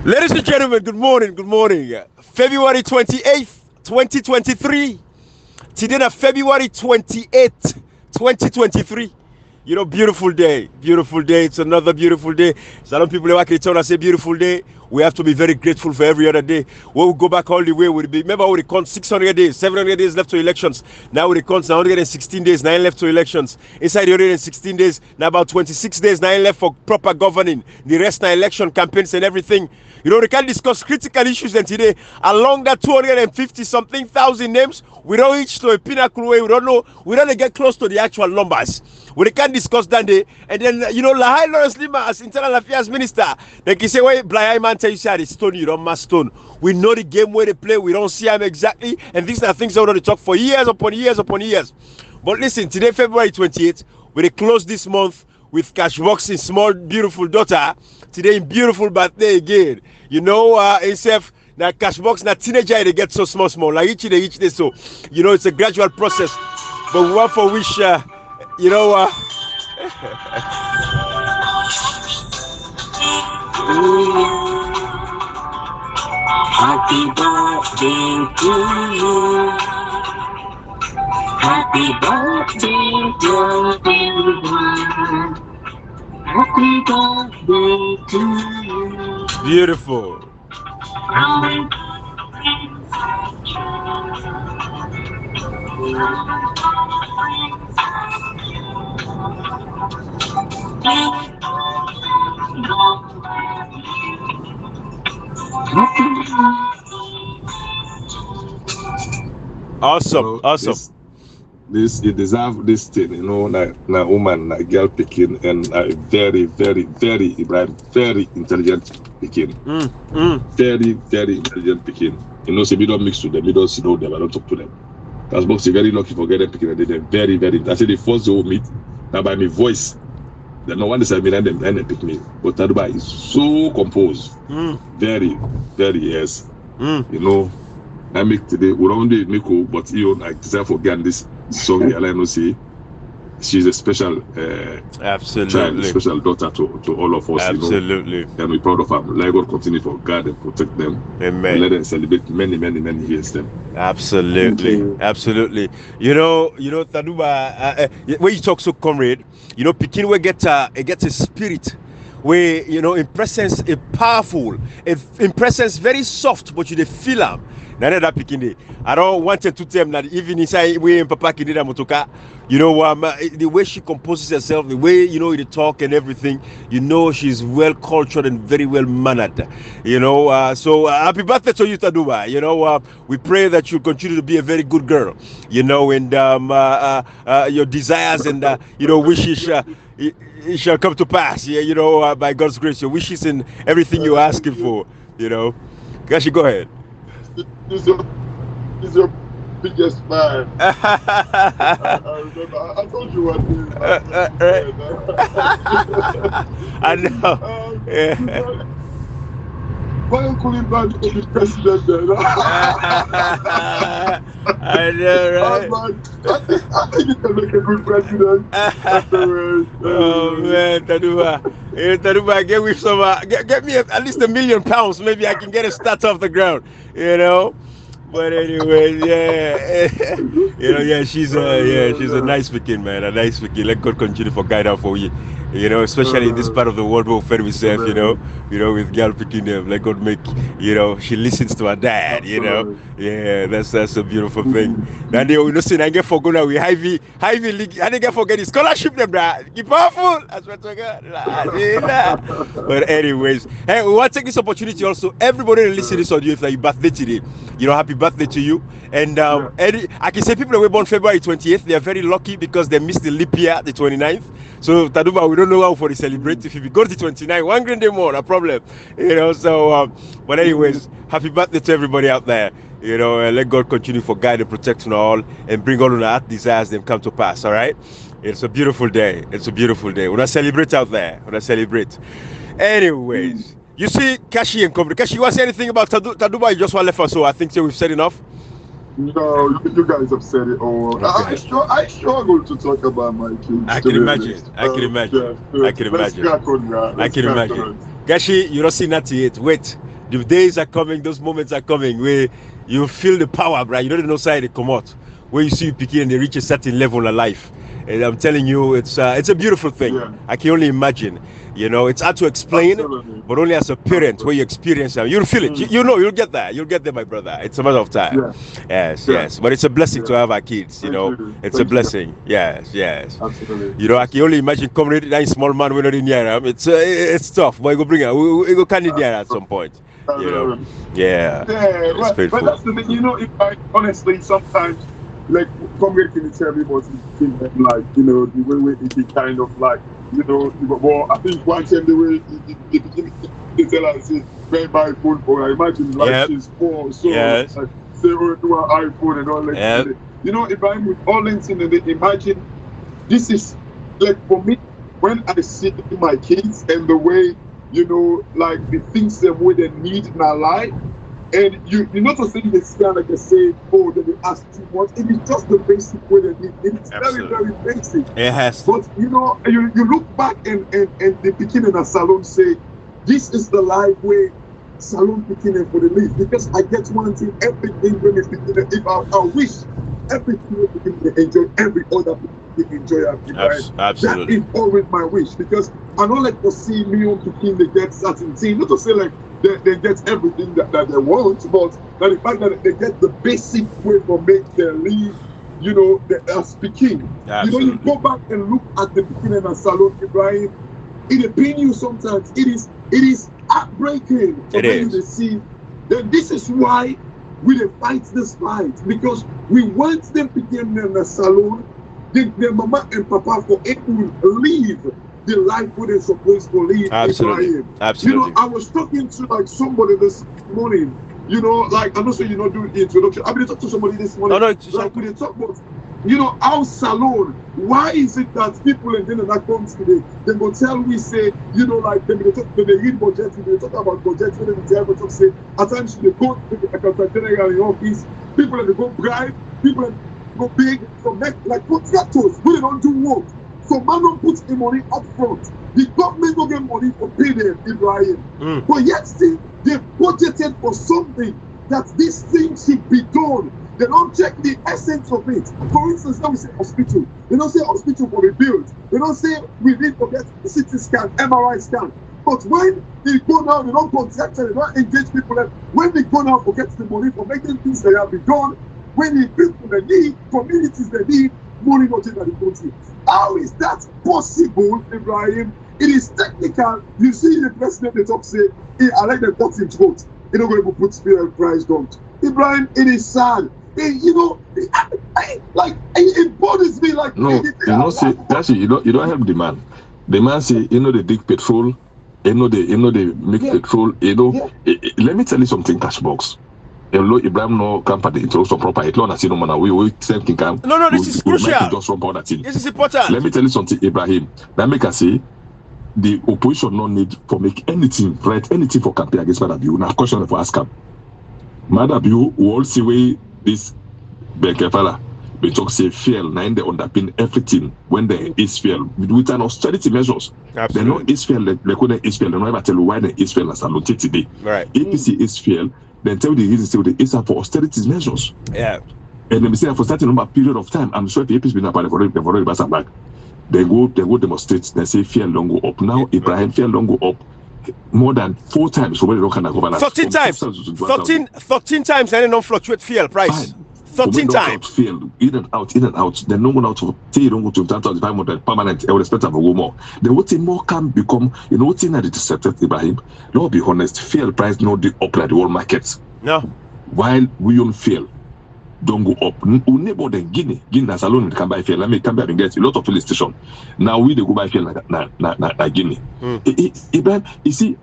Ladies and gentlemen, good morning, good morning. February 28th, 2023. Today is February 28th, 2023. You know, beautiful day, beautiful day. It's another beautiful day. Some people are working on say beautiful day. We have to be very grateful for every other day. When we go back all the way, remember we count 600 days, 700 days left to elections. Now we count 116 days, 9 left to elections. Inside the 116 days, now about 26 days, 9 left for proper governing. The rest now election campaigns and everything. You know, we can discuss critical issues then today. Along that 250 something thousand names, we don't reach to a pinnacle way. We don't know. We don't get close to the actual numbers. We can't discuss that day. And then, you know, Lahai Lawrence Lima as Internal Affairs Minister, they can say, well, Blind man tell you, say, the stone, you don't must stone. We know the game where they play. We don't see them exactly. And these are things that we want to talk for years upon years upon years. But listen, today, February 28th, we close this month with Cashbox's small, beautiful daughter. Today, beautiful birthday again. You know, itself, now Cashbox, now teenager, they get so small. Like each day. So, you know, it's a gradual process. But we want for which, you know, happy birthday to you. Happy birthday, dear baby. Happy birthday to you. Beautiful. Awesome, awesome. This you deserve this thing, you know, na woman, na girl picking, and a very, very, very intelligent picking. Very, very intelligent picking. You know, so we don't mix with them, we don't know them, I don't talk to them. That's both very lucky for getting picking, and they're very, I say the first they will meet, now by my voice, the no one is me and they pick me. But Taduba is so composed. Very, yes. You know, I make today, we don't do it, Miko, but you know, I deserve for getting this song, I know see. She's a special absolutely child, a special daughter to all of us. Absolutely. You know? And we're proud of them. Let God continue to guard and protect them. Amen. And let them celebrate many years them. Absolutely. Absolutely. You know, Taduba, when you talk so comrade, you know, Pekin will get a spirit where, you know, in presence a powerful, in presence very soft, but you feel them. Now that picking day, I don't want to tell them that even inside we in Papa Kidida Motoka, you know, the way she composes herself, the way, you know, the talk and everything, you know, she's well cultured and very well mannered, you know. So happy birthday to you, Taduba. You know, we pray that you continue to be a very good girl, you know, and your desires and you know, wishes it shall come to pass. Yeah, you know, by God's grace, your wishes and everything you're asking for, you know. Gashi, go ahead. He's your biggest fan. I remember. I told you one day. I know. Why Uncle Imran to be president then? I know, right? I think you can make a good president. Oh man, Taduba. Hey, Taduba, get me some. Get me at least £1 million. Maybe I can get a start off the ground. You know. But anyways, yeah, you know, yeah, she's a nice picking, man, a nice picking. Let God continue for guide out for you, you know, especially in this part of the world where we find ourselves, you know, with girl picking them. Let God make, you know, she listens to her dad, you know, yeah, that's a beautiful thing. Then they, you know, say I get forgotten now with Ivy League, I didn't get forget the scholarship them, bruh. Keep powerful, that's what I got. But anyways, hey, we want to take this opportunity also. Everybody listen to this audio if like your birthday today, you know, happy birthday to you. And I can say people that were born February 28th, they are very lucky because they missed the leap year, the 29th. So Taduba, we don't know how for the celebrate. If you go to 29, 1 grand day more, no problem. You know, so but anyways, happy birthday to everybody out there. You know, and let God continue for guide and protect all and bring all of our desires them come to pass. All right. It's a beautiful day. It's a beautiful day. We're gonna celebrate out there. We're gonna celebrate. Anyways. You see, Kashi and company. Kashi, you want to say anything about Taduba? You just want to left us, so I think we've said enough. No, you guys have said it all. Okay. I struggle to talk about my kids. I can imagine. I can imagine. Let's crack on, I can imagine. Gashi, you don't see nothing yet. Wait. the days are coming, those moments are coming where you feel the power, right? You don't know side they come out. Where you see people and they reach a certain level of life. And I'm telling you, it's a beautiful thing. Yeah. I can only imagine. It's hard to explain, Absolutely. but only as a parent, where you experience it, you'll feel it. You'll get that. You'll get there, my brother. It's a matter of time. Yeah. Yes, Yeah. yes. But it's a blessing to Yeah. have our kids. Thank you. It's Thank a you. blessing. Yes, yes. Absolutely. I can only imagine coming to that small man when in here. It's tough, but you go bring it. We go can in here at some point. Yeah. Yeah, It's painful. but that's the thing. If I honestly sometimes like communicating with everybody, like the way it be kind of like well, I think one time the way they tell us is very my phone for I imagine like she's poor, so like, say do an iPhone and all that. If I'm with all things in it, imagine this is like for me when I see my kids and the way like the things that we they need in our life. And you're not just saying they stand like they say, oh, that they ask too much. It is just the basic way they need. It's very, very basic. It has. But you look back and the beginning of salon say, this is the life where salon beginning for the live. Because I get one thing, everything when it's beginning. If I wish everything they enjoy, every other people enjoy it. Absolutely. That is always my wish. Because I don't like to see me on begin they get certain things. Not to say like they get everything that they want, but the fact that they get the basic way to make their live, they are speaking. You go back and look at the beginning of Salon Ibrahim, it pains you sometimes. It is heartbreaking for you to see. Then this is why we fight this fight, because we want them to begin in the salon, their mama and papa for able to leave the life where they're supposed to live. Absolutely. I was talking to like somebody this morning. Like I'm not saying do the introduction. I've been talking to somebody this morning. Like we talk about, our salon. Why is it that people in that comes today, they go tell we say, like they read budget, they talk about budget, they tell us say at times they go to the accountant general in office, people they go bribe, people go big from like contractors who they don't do work. So man don't put the money up front. The government don't get money for pay them, Ibrahim. But yet still, they budgeted for something that this thing should be done. They don't check the essence of it. For instance, now we say hospital. They don't say hospital for the build. They don't say we need to get CT scan, MRI scan. But when they go now, they don't contract, they don't engage people. When they go now, forget the money for making things that have been done. When the people they need, communities they need, money not in the country. How is that possible, Ibrahim? It is technical. You see the president, they talk say, hey, I like the cut him throat. He don't go to put spirit price down. Ibrahim, it is sad. It bothers me like no, see, that's it. You don't help the man. The man say, they dig petrol, they make petrol, let me tell you something, Cashbox. Ibrahim no company introduction proper. It not no man. We same thing. No, this is crucial. This is important. Let me tell you something, Ibrahim. That make us say the opposition no need for make anything, write anything for campaign against Madabiu. Now question for ask him. Madabiu will see way this Bekefala. We talk say fail. Now they underpin everything when there is fail with an austerity measures. Absolutely. They know is fail. They couldn't is fail. They never tell you why the is fail as allocated today. Right. APC is fail. Then tell the reason, say it's for austerity measures. Yeah. And then we say for certain number period of time, I'm sure the APC been apart, they've already passed back. They go demonstrate, they say fear don't go up. Now Ibrahim fear don't go up more than 4 times. So when they don't kind of go 13 times. 13 times and they don't fluctuate fuel price. Fine. 13 times. Failed in and out. Then no one out of say don't go to 10,500 permanent. I would expect to have a more. The what thing more can become, what thing that it is accepted, Ibrahim. Let's be honest, fuel price not the up like the world market. No. While we don't fail, don't go up. Neighbor then Guinea as alone can buy fuel. Let me come back and get a lot of fuel station. Now we they go buy fuel like Guinea. Ibrahim, you see,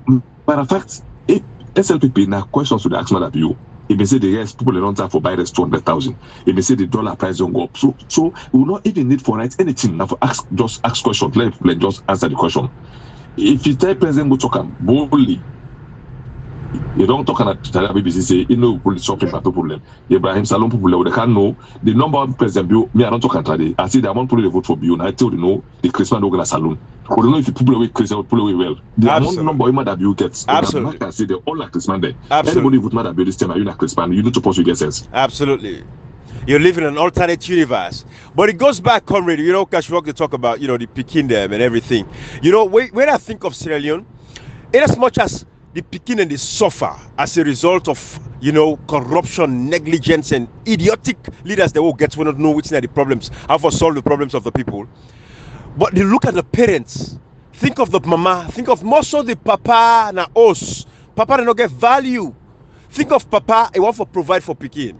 matter of fact, SLPP now questions to the ask of you. If they say the yes, people don't have for buy this 200,000. If they say the dollar price don't go up, so we will not even need for write anything. Now for just ask questions. Let just answer the question. If you tell president go talk boldly, You don't talk about BBC say you know police shopping problem. Ibrahim Salon people they can know the number of president bill. Me I don't talk about I see the amount people they vote for bill. I tell you know the Christmas organize salon. We don't know if people away Christmas people away well. The amount number of that bill gets. Absolutely. I can say they all like Christmas day. Absolutely. Anybody vote that bill this time you like Christmas. You need to pursue get sense. Absolutely. You're living in an alternate universe. But it goes back, comrade, you know, Kashwok to talk about, you know, the Pekin them and everything. You know, when I think of Sierra Leone, in as much as the Pekin and they suffer as a result of, you know, corruption, negligence, and idiotic leaders that will get to not know which are the problems, how to solve the problems of the people. But they look at the parents. Think of the mama. Think of more so the papa na us. Papa they not get value. Think of papa, he want to provide for Pekin,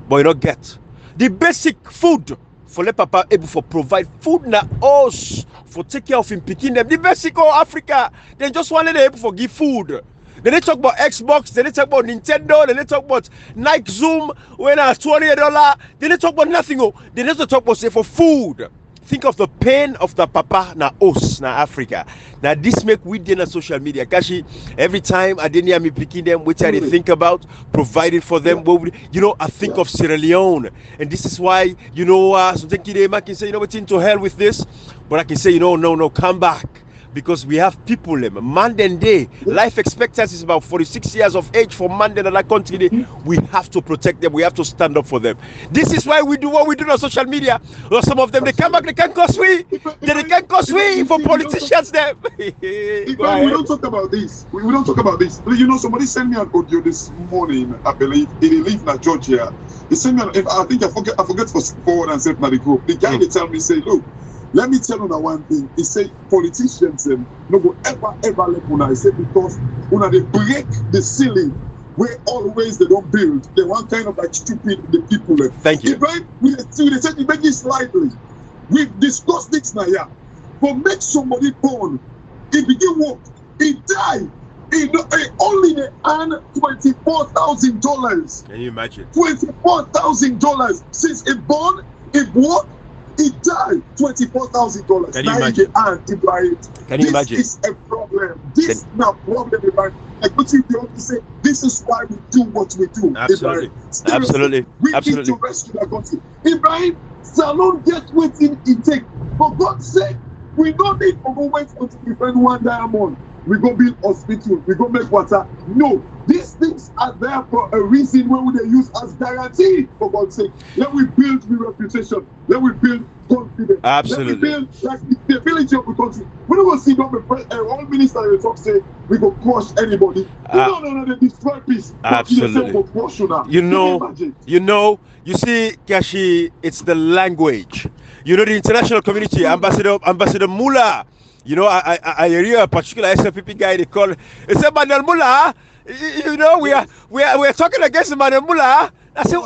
but you don't get the basic food for let papa able for provide food na us for take care of him picking them. The basic of Africa, they just want to able for give food. Then they talk about Xbox, then they talk about Nintendo, then they talk about Nike Zoom when I $20. Then they talk about nothing. They need to talk about say for food. Think of the pain of the papa na us na Africa. Now this make we in social media. Kashi, every time I didn't hear me picking them, which I think about providing for them. You know, I think of Sierra Leone, and this is why you know something I can say you know what's into hell with this, but I can say you know no come back. Because we have people, man and day, life expectancy is about 46 years of age for man in that country. We have to protect them. We have to stand up for them. This is why we do what we do on social media. Or some of them, they come back, they can't cause we. They can't cause we for politicians there. We don't talk about this. We don't talk about this. You know, somebody sent me an audio this morning, I believe, in Elena, Georgia. They sent me I forget for forward and sent my group. The guy they tell me, say, look, let me tell you that one thing. He said politicians no go ever let una. He said because una they break the ceiling where always they don't build. They want kind of like stupid the people. Thank you. We said we make it slightly. We've discussed this now here. But make somebody born. He begin work. He die. He only they earn $24,000. Can you imagine? $24,000 since he born. He work. He died $24,000. Can you imagine? Can you imagine? This is a problem. This is not a problem, Ibrahim. Like what you say, this is why we do what we do. Absolutely. Absolutely. We need to rescue our country. Ibrahim, Salon get waiting it take. For God's sake, we don't need to go wait until we find one diamond. We go build hospital. We go make water. No. These things are there for a reason where they use as guarantee, for God's sake. Let we build the reputation. Let we build confidence. Absolutely. Let we build like the ability of the country. We don't go see all ministers they talk say we go crush anybody. No, they destroy peace. Absolutely. You see, Kashi, it's the language. You know, the international community, Ambassador Mullah. You know, I hear a particular SFPP guy they call. He said, Manuel Mullah. You know, we are talking against Manuel Mullah. I said,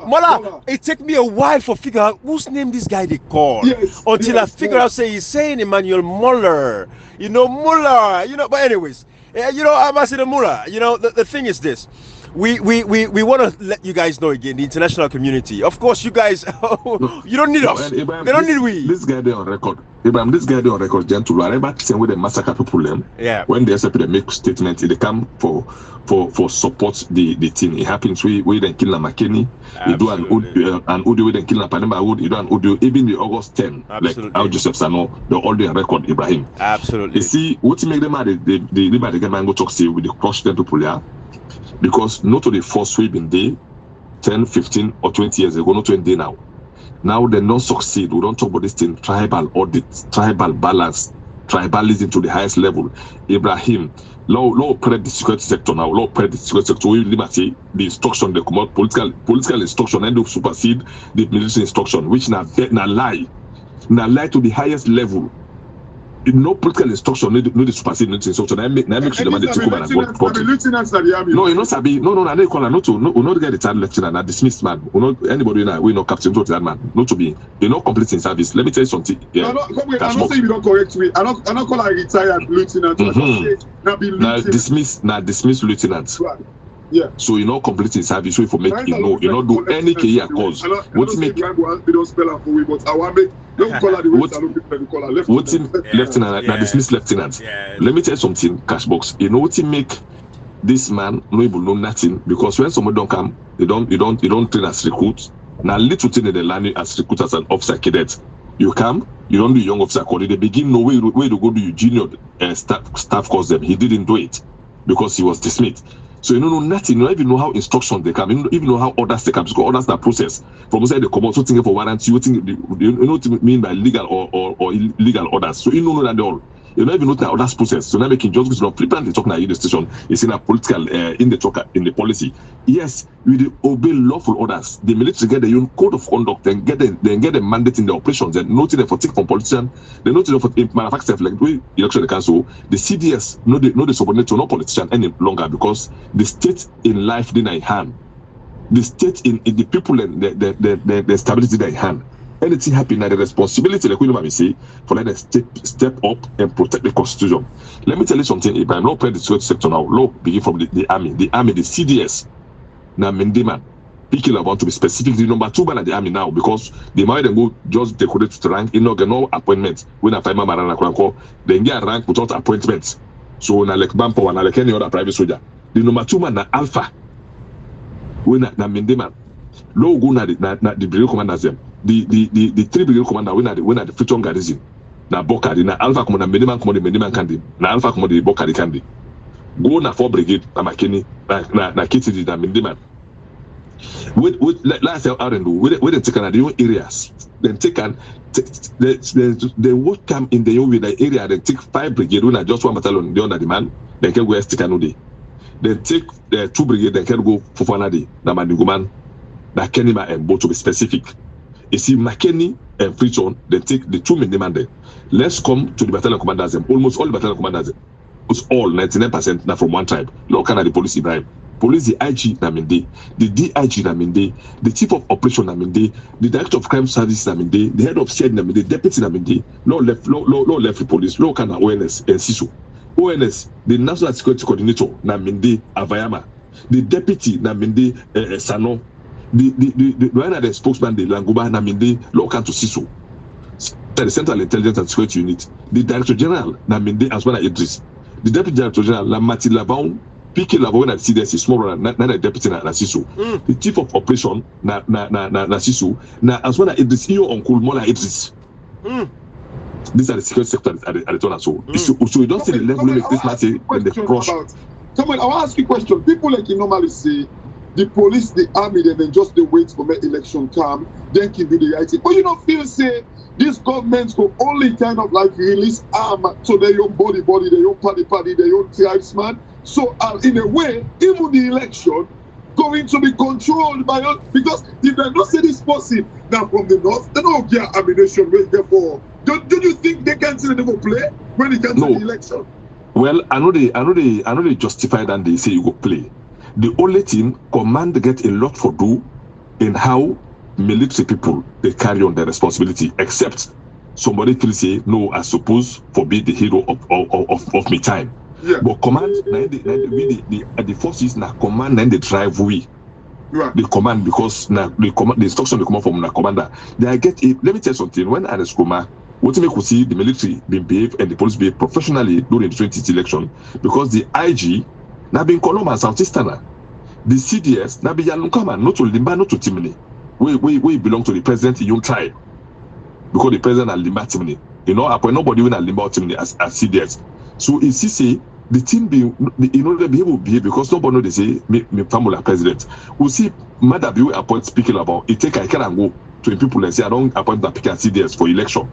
Mullah. It took me a while for figure out whose name this guy they call. Until I figure out, say he's saying Emmanuel Muller. You know, Muller. You know, but anyways, you know, Ambassador Mullah. You know, the thing is this. We want to let you guys know again, the international community. Of course, you guys, you don't need us. Ibrahim, they don't need we. This guy there on record. Ibrahim, this guy there on record, gentle. I remember saying with the massacre people them. Yeah. When the SFP they make statement, they come for support the thing. It happens we then kill McKinney. You do an audio we then kill Panama Wood. You do an audio even the August 10. Absolutely. Like Al Joseph Sano, they're all there on record. Ibrahim. Absolutely. You see what make them the get go talk say with the crush them people here. Because not to the first way been there 10, 15 or 20 years ago, not 20 now. Now they don't succeed. We don't talk about this thing, tribal audit, tribal balance, tribalism to the highest level. Ibrahim, law operate the security sector now, law operate the security sector. We liberty the instruction, they come out political instruction and they supersede the military instruction, which na lie to the highest level. No political instruction, no the supersede military instruction. I make sure the man they take over and go. No, you know Sabi. No. I don't call her not to. No, not get the third lieutenant. I dismissed man. Anybody now we no captain to that man. Not to be. They not complete in service. Let me tell you something. Yeah. I'm not saying you don't correct me. I don't call her retired lieutenant. Now dismiss lieutenant. Right. Yeah. So you know complete in service. So if you make you know do any career cause. What make we don't spell her for we, but I want make. Don't call her the way I don't call her lieutenant. Lieutenant, now dismiss lieutenant. Let me tell you something, Cashbox. You know what you make this man no able know nothing, because when somebody don't come, you don't train as recruits. Now little thing in the learning as recruit as an officer cadet. You come, you don't do young officer code. They begin no way to go do you junior staff course them. He didn't do it because he was dismissed. So you don't know nothing. You don't even know how instructions they come. You don't even know how orders they come. Because orders that process. From inside the command, so thinking for warrants, you know what you mean by legal or illegal orders. So you don't know that at all. You don't even know that orders process. So now making just not flippant. They talk now in the station. It's in a political in the policy. Yes, we obey lawful orders. The military get their own code of conduct and get a mandate in the operations. And noting them for take from politicians. They noting them for manufacturers like the election the council. The CDS no they subordinate to no politician any longer, because the state in life in their hand. The state in the people and the stability in their hand. Anything happen, the responsibility, like we say, for let us step up and protect the constitution. Let me tell you something, Ibrahim. Law play the security sector now. Law begin from the army, the CDS. Now, Mendeman, people want to be specific. The number 2 man at the army now, because they might then go just decorate to rank, get no appointment. When I find my man and then get a rank without appointments. So now like Bampo and like any other private soldier. The number 2 man na Alpha. When na Mendeman, law go na the brigade commanders them. The 3 brigade commander when at the Freetown garrison. Na Bokari, na Alpha commander Mendeman Kandi, na Alpha commander Bokari Kandi. Go na 4 brigade na Makeni, na KTD na Mendeman. With last year out and do with the taken at the own areas. Then taken they would come in the own the area. Then take 5 brigade when I just 1 battalion the under the man. Then can go Estikanudi. Then take 2 brigade. Then can go Fofanadi na Maniguman, na Kenima and Bo to be specific. You see, McKinney and Freetown, they take the 2 Mendeman there. Let's come to the battalion commanders. Almost all the battalion commanders, it's all 99% now from one tribe. Look at the police Ibrahim. Police, the IG Naminde, the DIG Naminde, the chief of operation Naminde, the director of crime service Naminde, the head of CID Naminde, deputy Naminde, law left the police, law kind of ONS and CISO. ONS, the national security coordinator Naminde Avayama, the deputy Naminde Sano. The spokesman, the Languba Naminde, local to CISO, the Central Intelligence and Security Unit, the Director General Naminde as well as Idris, the Deputy Director General Lamati Labaun, PK Labaun at CDS is smaller than the Deputy na CISO, the Chief of Operation na CISO, as well as Idris, Iyo Uncle Mola Idris. These are the security sector at the turn. So you don't see the level of this matter when they cross. Come on, I want to ask you a question. People like you normally say, the police, the army, then just they wait for the election come, then can do the right thing. But you don't feel say these governments will only kind of like release arm to their own body, their own party, their own tribesman. So in a way, even the election going to be controlled by us, because if they don't say this person now from the north, they don't get ammunition wait therefore. Don't you think they can still never play when it comes to the election? Well, I know they justify that they say you go play. The only thing, command get a lot for do in how military people they carry on their responsibility, except somebody will say, no, I suppose for be the hero of my time. Yeah. But command, the forces na command and they drive we. Right. The command, because the instruction they come from the commander. They get let me tell you something. When I was Kuma, what make we see the military being behave and the police behave professionally during the 2020 election, because the IG now being Colombo and Southeastern, the CDS now be Yalunkama, not to Limba, not to Timini. We belong to the president in your tribe, because the president and Limba Timini. You know, upon nobody win a Limba Timini as CDS. So if he say the team be, you know, the behave will behave, because nobody know they say me family president. We see Mother be appoint speaking about it. Take I can go to the people and say I don't appoint that pick and CDS for election.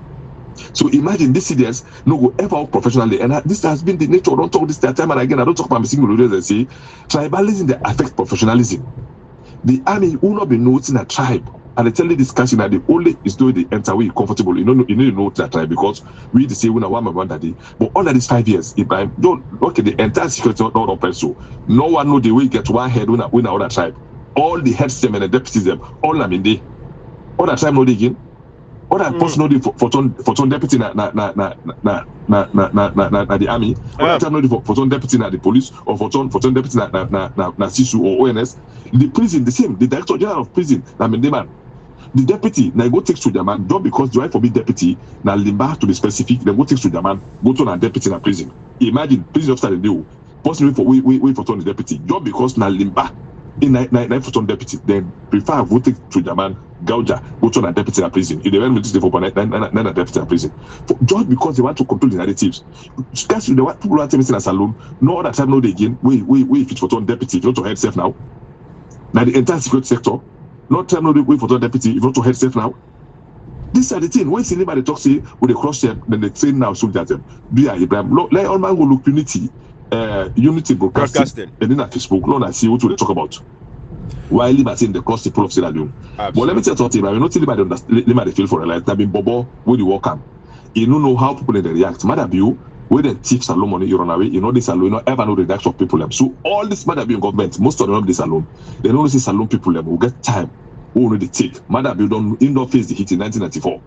So imagine this CDS no go ever out professionally, and this has been the nature. I don't talk this time and again. I don't talk about single leaders and say tribalism they affect professionalism. The army will not be noting a tribe, and they tell you this casting that the only is doing the enter way comfortable. You need to know that tribe, because we the say when I want my one day. But all of these 5 years, if I don't look at the entire security not open, so no one know the way get one head when other tribe. All the heads them and the deputies them, all I'm in there. All that tribe know they again. All that person know the for some deputy na the army. All that time know the for some deputy na the police, or for some deputy na CISO or ONS. The prison the same. The director general of prison na Mendeman. The deputy na go take soldier man, not because the right for be deputy na Limba to be specific. Then go take soldier man, go to na deputy na prison. Imagine prison officer they do. possibly for we for the deputy, just because na limba in nine for deputy, then prefer voting to the man Gauja, go to a deputy in prison. If they were military for nine deputy in prison, just because they want to control the narratives. That's the what people are telling me in a salon. No other time, no they again. We fit for deputy, if you want to head safe now. Now the entire security sector, no time, no wait for deputy, if you want to head safe now. These are the things. When anybody talks say with the cross check, then they train now so that them. Be Abraham. Let all man go look unity broadcasting. And then at Facebook, no, I see what they talk about. Why Liberty in the cross people of Sierra Leone? But let me tell you something. I mean, not Liberty feel for a life. That been Bobo where you walk up. You don't know how people they react. Mother you where the thieves alone money you run away. You know this alone. You don't ever know the reaction of people. So all this mother in government, most of them this alone. They don't see salon people will get time. Who know the take? Mother you don't face the hit in 1994.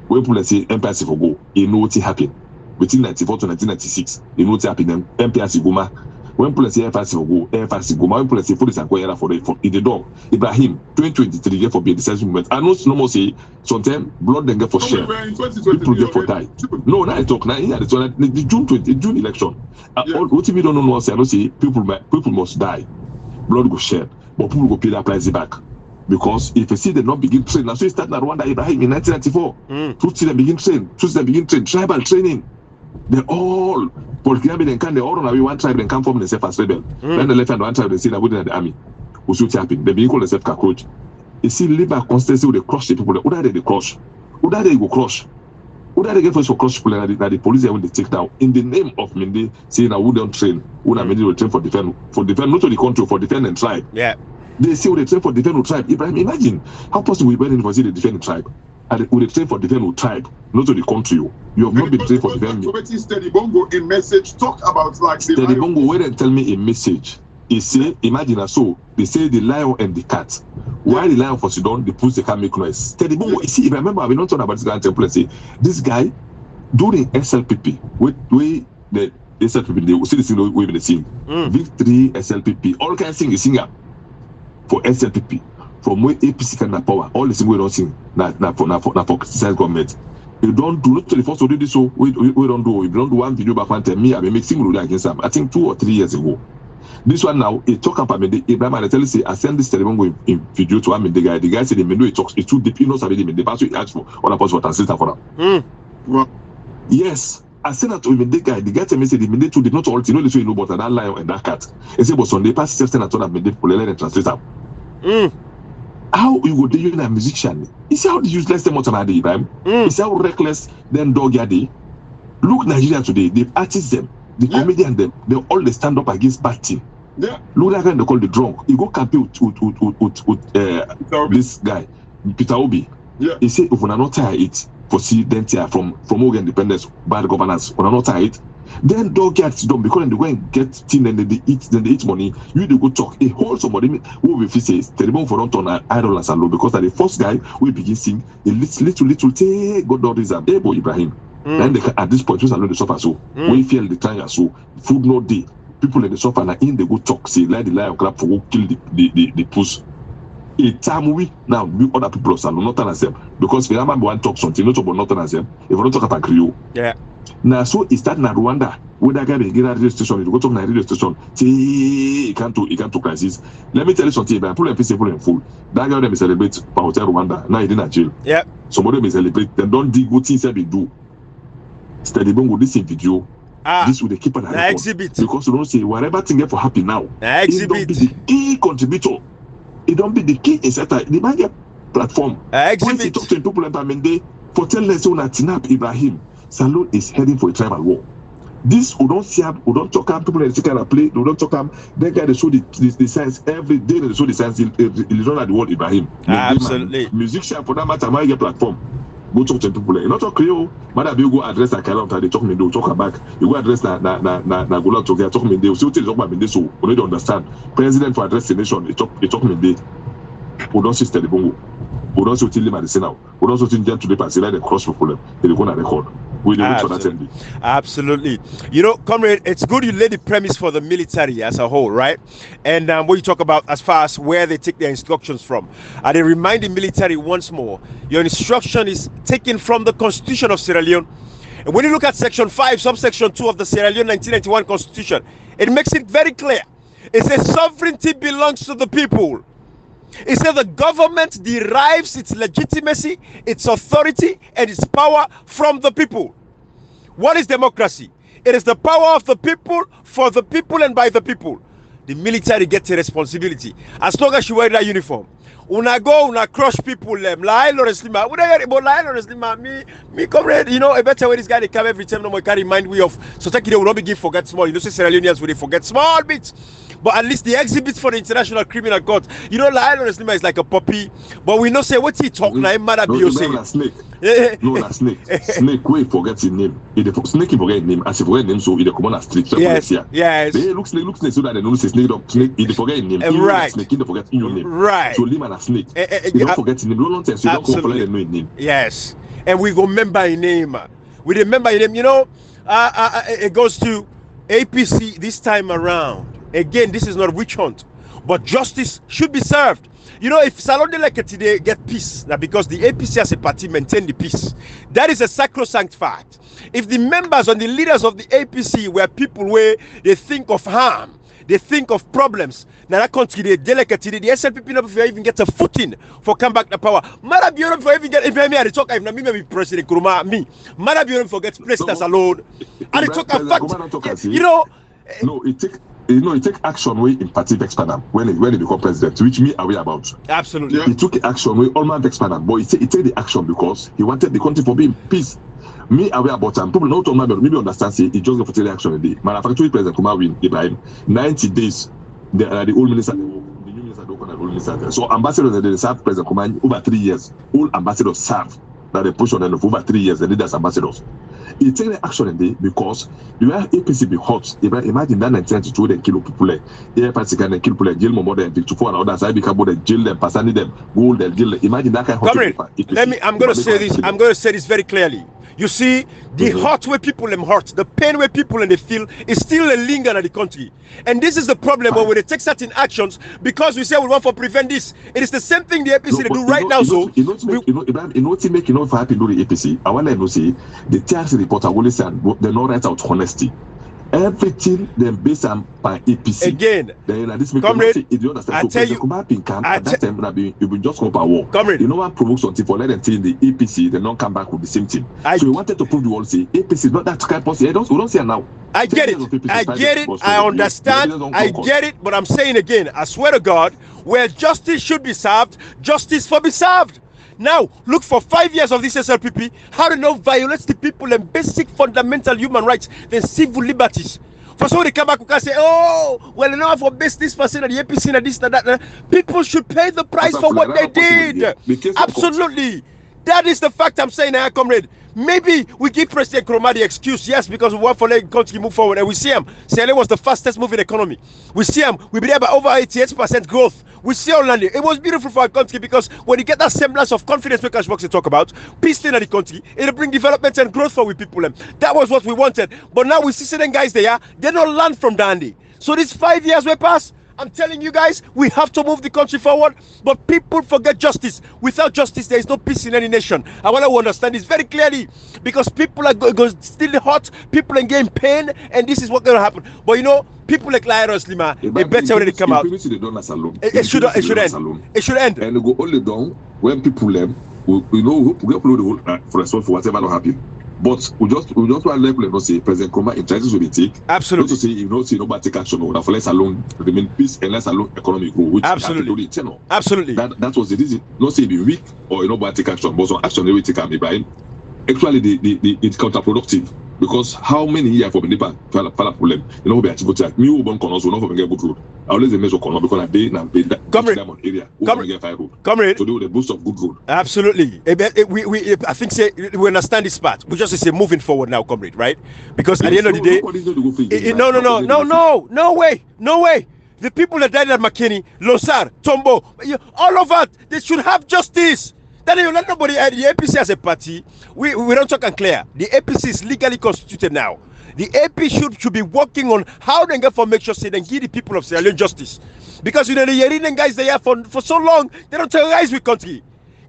When people say MPRC for go, you know what happened between 1994 to 1996. You know what happened. MPRC Goma. When people say MPRC for go, MPRC Goma. When people say police and Koyera for in the dog. Ibrahim 2023 get for be a decisive moment. I know no more say sometimes blood then get for share. People get for die. No, now I talk now. Here the June election. All what if you don't know? I don't say people must die. Blood go share, but people go pay that price back. Because if you see them not begin train, now so you start in Rwanda, Ibrahim in 1994. Tutsi them begin train, tribal training. They all political they all run away one tribe, then come from themselves as rebel. Then the left hand one tribe they say that within the army. Who's tapping? They begin call themselves cockroach. You see, labor constantly with the crush the people. Who they crush? Who they go crush? Who they get for crush people that the police when they take down in the name of Mende saying that who don't train, who that Mende will train for defend not to the country, for defend and tribe. Yeah. They say they train for defend tribe. Ibrahim, imagine how possible we went in for the defend tribe. And we train for defend tribe, not to the country. You have not been trained for defend. Steady Bongo in message talk about like Steady Bongo wait and tell me a message. He say, imagine so they say the lion and the cat. Why the lion for Sudan, the pussy can make noise. Steady Bongo, you see, if I remember, I've been not talking about this guy temple. Say this guy during SLPP, with the SLPP, they will see the thing we've been seeing. Victory, SLPP, all kinds of things you sing up. For SLPP, from where APC can have power, all the things we don't sing, not for criticize government. You don't do not to the first to do this, so we don't do. We don't do one video back one time. Me, I've been mixing with against them. I think 2 or 3 years ago. This one now, it talk about me. Ibrahim, I tell you, say I send this telephone in video to him. The guy said, the menu it talks, it's too deep. You know, somebody the pastor he asked for all about for translator for them. Yes. I said that to him, the guy tell me say the menu too did not all you know the way you know about that lion and that cat. He said, but Sunday past system that told him menu for and translator. How you go do you a musician? You see how useless them are the Ibrahim? You see how reckless them dog are they? Look Nigeria today, the artists them, the comedian them, they all they stand up against bad team. Yeah. Look like they call the drunk. You go campaign with this guy, Peter Obi. Yeah. He say if we are not tired it for see then from Oregon independence, bad governance, we are not tired. Then dog gets done because they go and get thing and they eat money. You they go talk a whole somebody who will say terrible for don't turn idol as alone because that the first guy will begin sing a little take God don't reason. Hey boy Ibrahim. Then they at this point just alone the suffer so we feel the time so food no day. People in the suffer and in they go talk say let the lion clap for who kill the puss. A time we now we other people of Salon not as them because if you remember one talk something not about not as them if you don't talk about Creole. Yeah. Now, so it started in Rwanda. When that guy get a radio station, you go to a radio station. Say, he can't to crisis. Let me tell you something. People in peace, people in full. That guy them celebrate Hotel Rwanda. Now he in jail. Yeah. Somebody may celebrate. Then don't dig what things they do. Steady Bongo this in video. This will they keep an eye on exhibit because you don't say whatever thing get for happy now. Exhibit. It don't be the key contributor. It don't be the key inserter. The man get platform. Exhibit. When he talk to people like Mende for tell us on Tinap Ibrahim. Salon is heading for a tribal war. This we don't see, we don't talk about people in the kind of play, we don't talk about that guy. They show the science every day. They show the science. He's not at the world Ibrahim. Absolutely. Musician for that matter, my platform. Go talk to people. You not talk Creole. Mother, you go address that kind of they talk me. They talk back. You go address na go out talk me. They still talk about me. So we don't understand. President for address the nation. They talk me. They we don't see Steady Bongo. We don't see Tilly Madison now. We don't see Jan today. Pass like the cross people. They go on record. Absolutely. You know, comrade, it's good you laid the premise for the military as a whole, right? And what you talk about as far as where they take their instructions from. And they remind the military once more, your instruction is taken from the Constitution of Sierra Leone. And when you look at Section 5, subsection 2 of the Sierra Leone 1991 Constitution, it makes it very clear. It says sovereignty belongs to the people. It says the government derives its legitimacy, its authority, and its power from the people. What is democracy? It is the power of the people, for the people, and by the people. The military gets a responsibility. As long as you wear that uniform, una go, una crush people, me, comrade, you know, a better way this guy they come every time, no more can remind we of, so take it, will not be give forget small. You know, say Sierra Leoneans, will they forget small bits, but at least the exhibits for the International Criminal Court, you know, Lionel is like a puppy, but we know say what he talk now, mad at you say. No, na snake. Snake wey forget his name. Snake he forget his name. As he forget his name, so he dey come on a street. Yes. Yes. They look snake so that they know say snake. Snake he dey forget his name. Right. Snake he dey forget your name. Right. So leave man a snake. He don't forget his name. No nonsense. You don't come follow them know his name. Yes. And we go remember his name. We remember his name. You know, it goes to APC this time around. Again, this is not witch hunt, but justice should be served. You know, if Salon de Leke today get peace, now because the APC as a party maintain the peace, that is a sacrosanct fact. If the members and the leaders of the APC were people where they think of harm, they think of problems, now that country they delicate today, the SLPP never even get a footing for come back to power. Mara Biorum for even get if me I talk if me maybe President Kuruma me. Mara Biorum for get placed as alone. And they talk a fact. You know, no, it take action way in party expand when he become president, which me aware about. Absolutely. Yeah. He took action way all man expand, but he take the action because he wanted the country for being peace. Me aware about him. People not all man, maybe understand say he just go for take the action a day. Manufacturing president Kuma win Ibrahim 90 days. The old minister, the new minister don't call old minister. So ambassadors they serve president Kuma over 3 years. All ambassadors serve that they push on them for over 3 years. The leaders ambassadors. He take the action in there because the way APC be hot. Imagine that 1992 they kill people like APC can kill people like jail more than 54 and others. I become more than jail them, passing them, gold them, jail them. Imagine that kind of hot. I'm going to say this very clearly. You see, the hurt way people them hurt, the pain way people they feel is still a linger in the country. And this is the problem when they take certain actions because we say we want to prevent this. It is the same thing the APC they do right now. So you know to make for happy do the APC. I want to say the TRC report I will say they not write out honesty. Everything then based on by APC. Again, then this make comrade, if you understand. I tell you, at that time you will just go for war. Comrade, you know what provoke something for let them say the APC they don't come back with the same thing. So we wanted to prove the world say APC is not that kind of policy. We don't see it now. I get it. I understand. I get it. But I'm saying again, I swear to God, where justice should be served, justice for be served. Now, look for 5 years of this SLPP, how to know violates the people and basic fundamental human rights, then civil liberties. For so they come back and say, oh, well, enough for base this person and the APC and this and that. People should pay the price for what they did. Absolutely. That is the fact I'm saying, comrade. Maybe we give President Nkrumah the excuse, yes, because we want for the country to move forward. And we see him. Sierra Leone was the fastest moving economy. We see him. We be there by over 88% growth. We see Orlando. It was beautiful for our country because when you get that semblance of confidence, because works to talk about peace in the country, it'll bring development and growth for we people. That was what we wanted. But now we see certain guys there, they don't learn from Dandy. So these 5 years will pass. I'm telling you guys, we have to move the country forward, but people forget justice. Without justice, there is no peace in any nation. I want to understand this very clearly because people are still hot, people are getting pain, and this is what's going to happen. But you know, people like Lairos Lima, they better when they come out. It should end. It should end. And go only down when people we upload the whole for response for whatever will happen. But we just want to let say President Nkrumah in charges will be take. Absolutely. Not to say if not see nobody take action, or for less alone remain peace and less alone economic growth. Which absolutely. Absolutely. That was the reason. Not say be weak or nobody take action, but some action they will take and Ibrahim. Actually, it's counterproductive because how many years for Benipa fala problem? You know, be achieve that. Me who born Konos will not for get good road. I always measure Konos because I day now pay that diamond area. Comrade. To do the boost of good road. Absolutely. We I think say we understand this part. We just say moving forward now, comrade, right? Because at the end of the day, no way. The people that died at McKinney, Losar, Tombo, all of that, they should have justice. Then you let nobody. The APC as a party, we don't talk unclear. The APC is legally constituted now. The AP should be working on how they get for make sure say they give the people of Sierra Leone justice. Because you know the Yerinian guys they are for so long, they don't terrorize the country.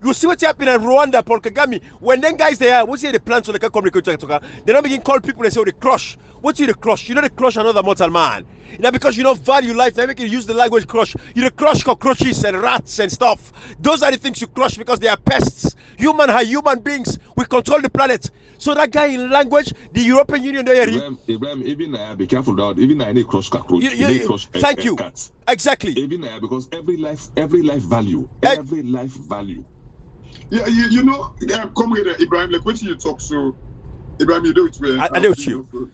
You see what's happening in Rwanda, Paul Kagame. When them guys there, what's the plans so they can come they don't begin call people and say, oh, they crush. What's the crush? You know they crush another mortal man. Now because you don't value life, they make you use the language crush. You know crush cockroaches and rats and stuff. Those are the things you crush because they are pests. Human beings. We control the planet. So that guy in language, the European Union, Ibrahim, even be careful that even I need crush cockroach. Thank you. Cats. Exactly. Even because every life value. Yeah, you know, come here, Ibrahim. Like, what you talk so, Ibrahim, you do it well. I know you.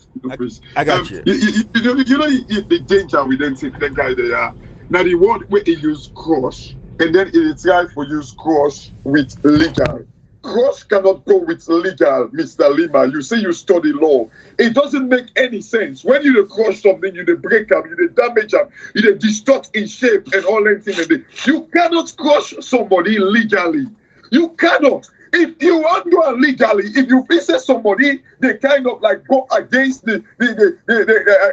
I got you. You know the danger with them that guy there. Now the word where he use cross, and then it's right for use cross with legal. Cross cannot go with legal, Mr. Lima. You say you study law. It doesn't make any sense. When you cross something, you break them, you damage them, you distort in shape and all that thing. You cannot crush somebody legally. You cannot. If you want to do it legally, if you visit somebody, they kind of like go against the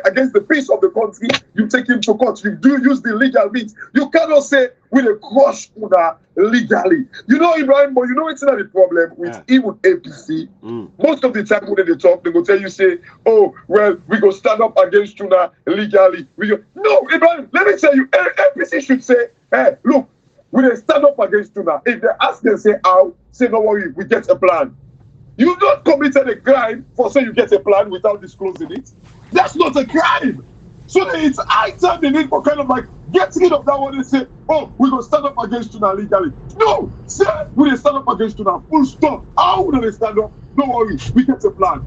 against the peace of the country, you take him to court. You do use the legal means. You cannot say with a crush Una legally. You know, Ibrahim, but you know it's not the problem with even APC. Most of the time when they talk, they go tell you, say, oh, well, we go stand up against Una legally. No, Ibrahim, let me tell you, APC should say, hey, look, we they stand up against Una. If they ask them, say, how? Say, no worry, we get a plan. You've not committed a crime for saying you get a plan without disclosing it. That's not a crime. So it's high time they need for kind of like get rid of that one and say, oh, we're going to stand up against Una legally. No, say, we they stand up against Una. Full stop. How would they stand up? No worry, we get a plan.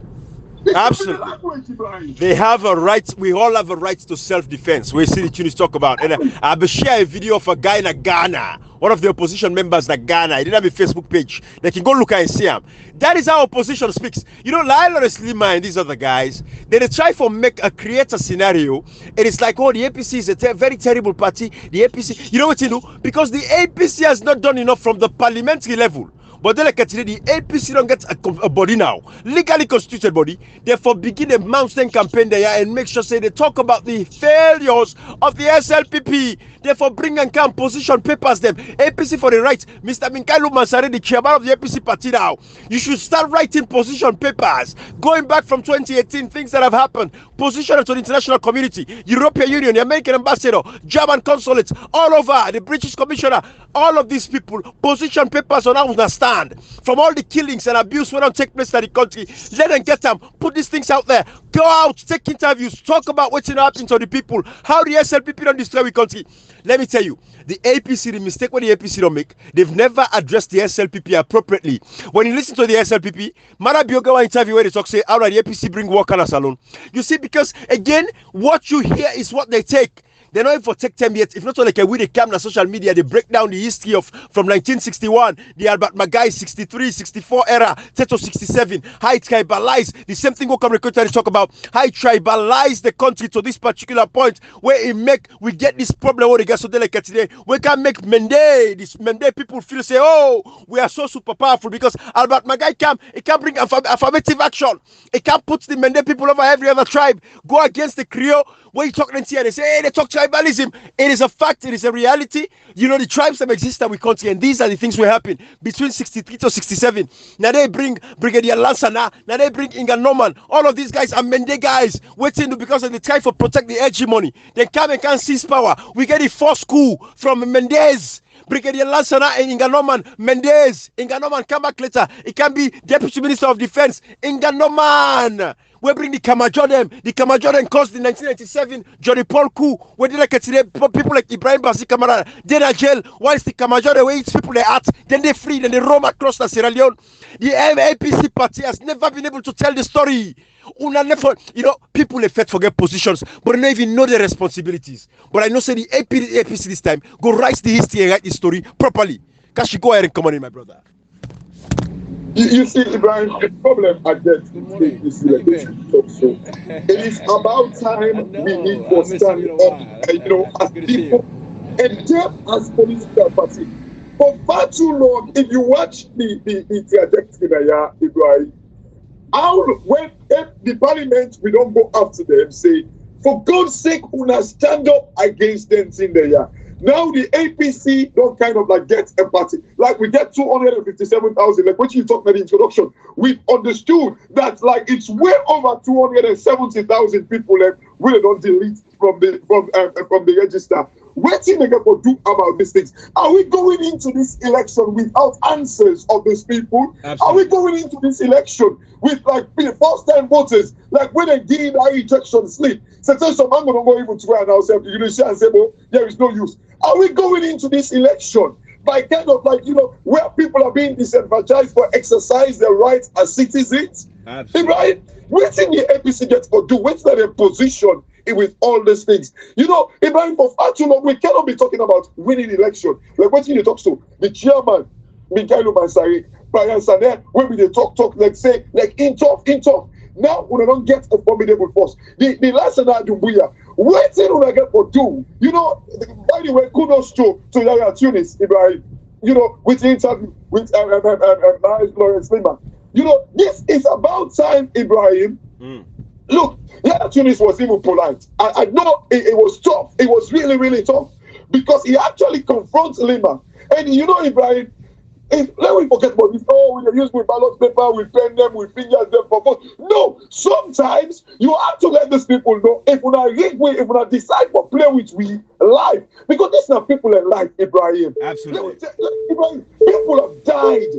Absolutely. They have a right, we all have a right to self-defense. We see the Tunis talk about. And I'll share a video of a guy in Ghana, one of the opposition members in Ghana. He didn't have a Facebook page. They can go look and see him. That is how opposition speaks. You know, Lila Slima and these other guys, they try to create a scenario. And it's like, oh, the APC is a very terrible party. The APC, you know what you do? Because the APC has not done enough from the parliamentary level. But then like today, the APC don't get a body now, legally constituted body. Therefore, begin a mountain campaign there and make sure say they talk about the failures of the SLPP. Therefore, bring and come position papers them. APC for the right. Mr. Minkailu Mansare, the chairman of the APC party now. You should start writing position papers. Going back from 2018, things that have happened. Position to the international community, European Union, the American ambassador, German consulates, all over, the British commissioner, all of these people, position papers on how to understand from all the killings and abuse when don't take place in the country. Let them get them, put these things out there, go out, take interviews, talk about what's happening to the people, how the SLPP don't destroy the country. Let me tell you, the APC, the mistake when the APC don't make, they've never addressed the SLPP appropriately. When you listen to the SLPP, Mara Biogawa interview where they talk, say, how do the APC bring work on a salon? You see, because again, what you hear is what they take. They're not even for take time yet. If not like a way they come on social media, they break down the history of from 1961, the Albert Magai 63, 64 era, Teto 67, how it tribalized. The same thing we'll come to talk about, how it tribalized the country to this particular point where we get this problem where they get so delicate today. We can make Mende people feel say, oh, we are so super powerful because Albert Magai can bring affirmative action. It can put the Mende people over every other tribe, go against the Creole. When you talk here, they say, hey, they talk tribalism. It is a fact. It is a reality. You know, the tribes that exist in the country, and these are the things that happen between 63 to 67. Now they bring Brigadier Lansana. Now they bring Inga Norman. All of these guys are Mende guys waiting because they try to protect the hegemony. They come and can't seize power. We get the first coup from Mendez. Brigadier Lansana and Inga Norman, Mendez. Inga Norman come back later. It can be Deputy Minister of Defense. Inga Norman. We bring the Kamajodem. The Kamajodem caused the 1997 Johnny Paul coup. Where they like today, people like Ibrahim Basi Kamara, they're in jail. Once the Kamajodem where each people they at, then they free, then they roam across the Sierra Leone. The APC party has never been able to tell the story. You know, people they forget positions, but they don't even know their responsibilities. But I know say the APC this time go write the history and write the story properly. Can she go ahead and come on in, my brother? You see, Ibrahim, the problem I get is it is about time we need to stand up, you know, as people and them as political party. For far too long, if you watch the trajectory there, Ibrahim, when the parliament, we don't go after them, say, for God's sake, una stand up against them in there. Now the APC don't kind of like get empathy. Like we get 257,000. Like what you talked in the introduction, we've understood that like it's way over 270,000 people left where they don't delete from the register. Waiting again for do about these things. Are we going into this election without answers of these people? Absolutely. Are we going into this election with like first-time voters, like when they did that ejection slip? So tell some man gonna go even to and ourselves, you know, and say, well, there is no use. Are we going into this election by kind of like, you know, where people are being disenfranchised for exercise their rights as citizens? Absolutely. Right? Waiting the APC gets for do, waiting at a position with all these things. You know, Ibrahim, for far too long, we cannot be talking about winning election. Like what you talk to the chairman, Mikhailo Mansari, Brian Saner, when we talk, like say, like in talk. Now we don't get a formidable force. The last and Dumbuya, waiting we get for do. You know, by the way, kudos to Yaya Tunis, Ibrahim. You know, with the interview with Lawrence Lima. You know, this is about time, Ibrahim. Look, Yaya Tunis was even polite. I know it was tough. It was really, really tough because he actually confronts Lima. And you know, Ibrahim, let me forget about this. Oh, we use with ballot paper, we pen them, we fingers them for vote. No, sometimes you have to let these people know if we are rig with, if we are decide for play with we life. Because these are people in life, Ibrahim. Absolutely. Ibrahim, people have died.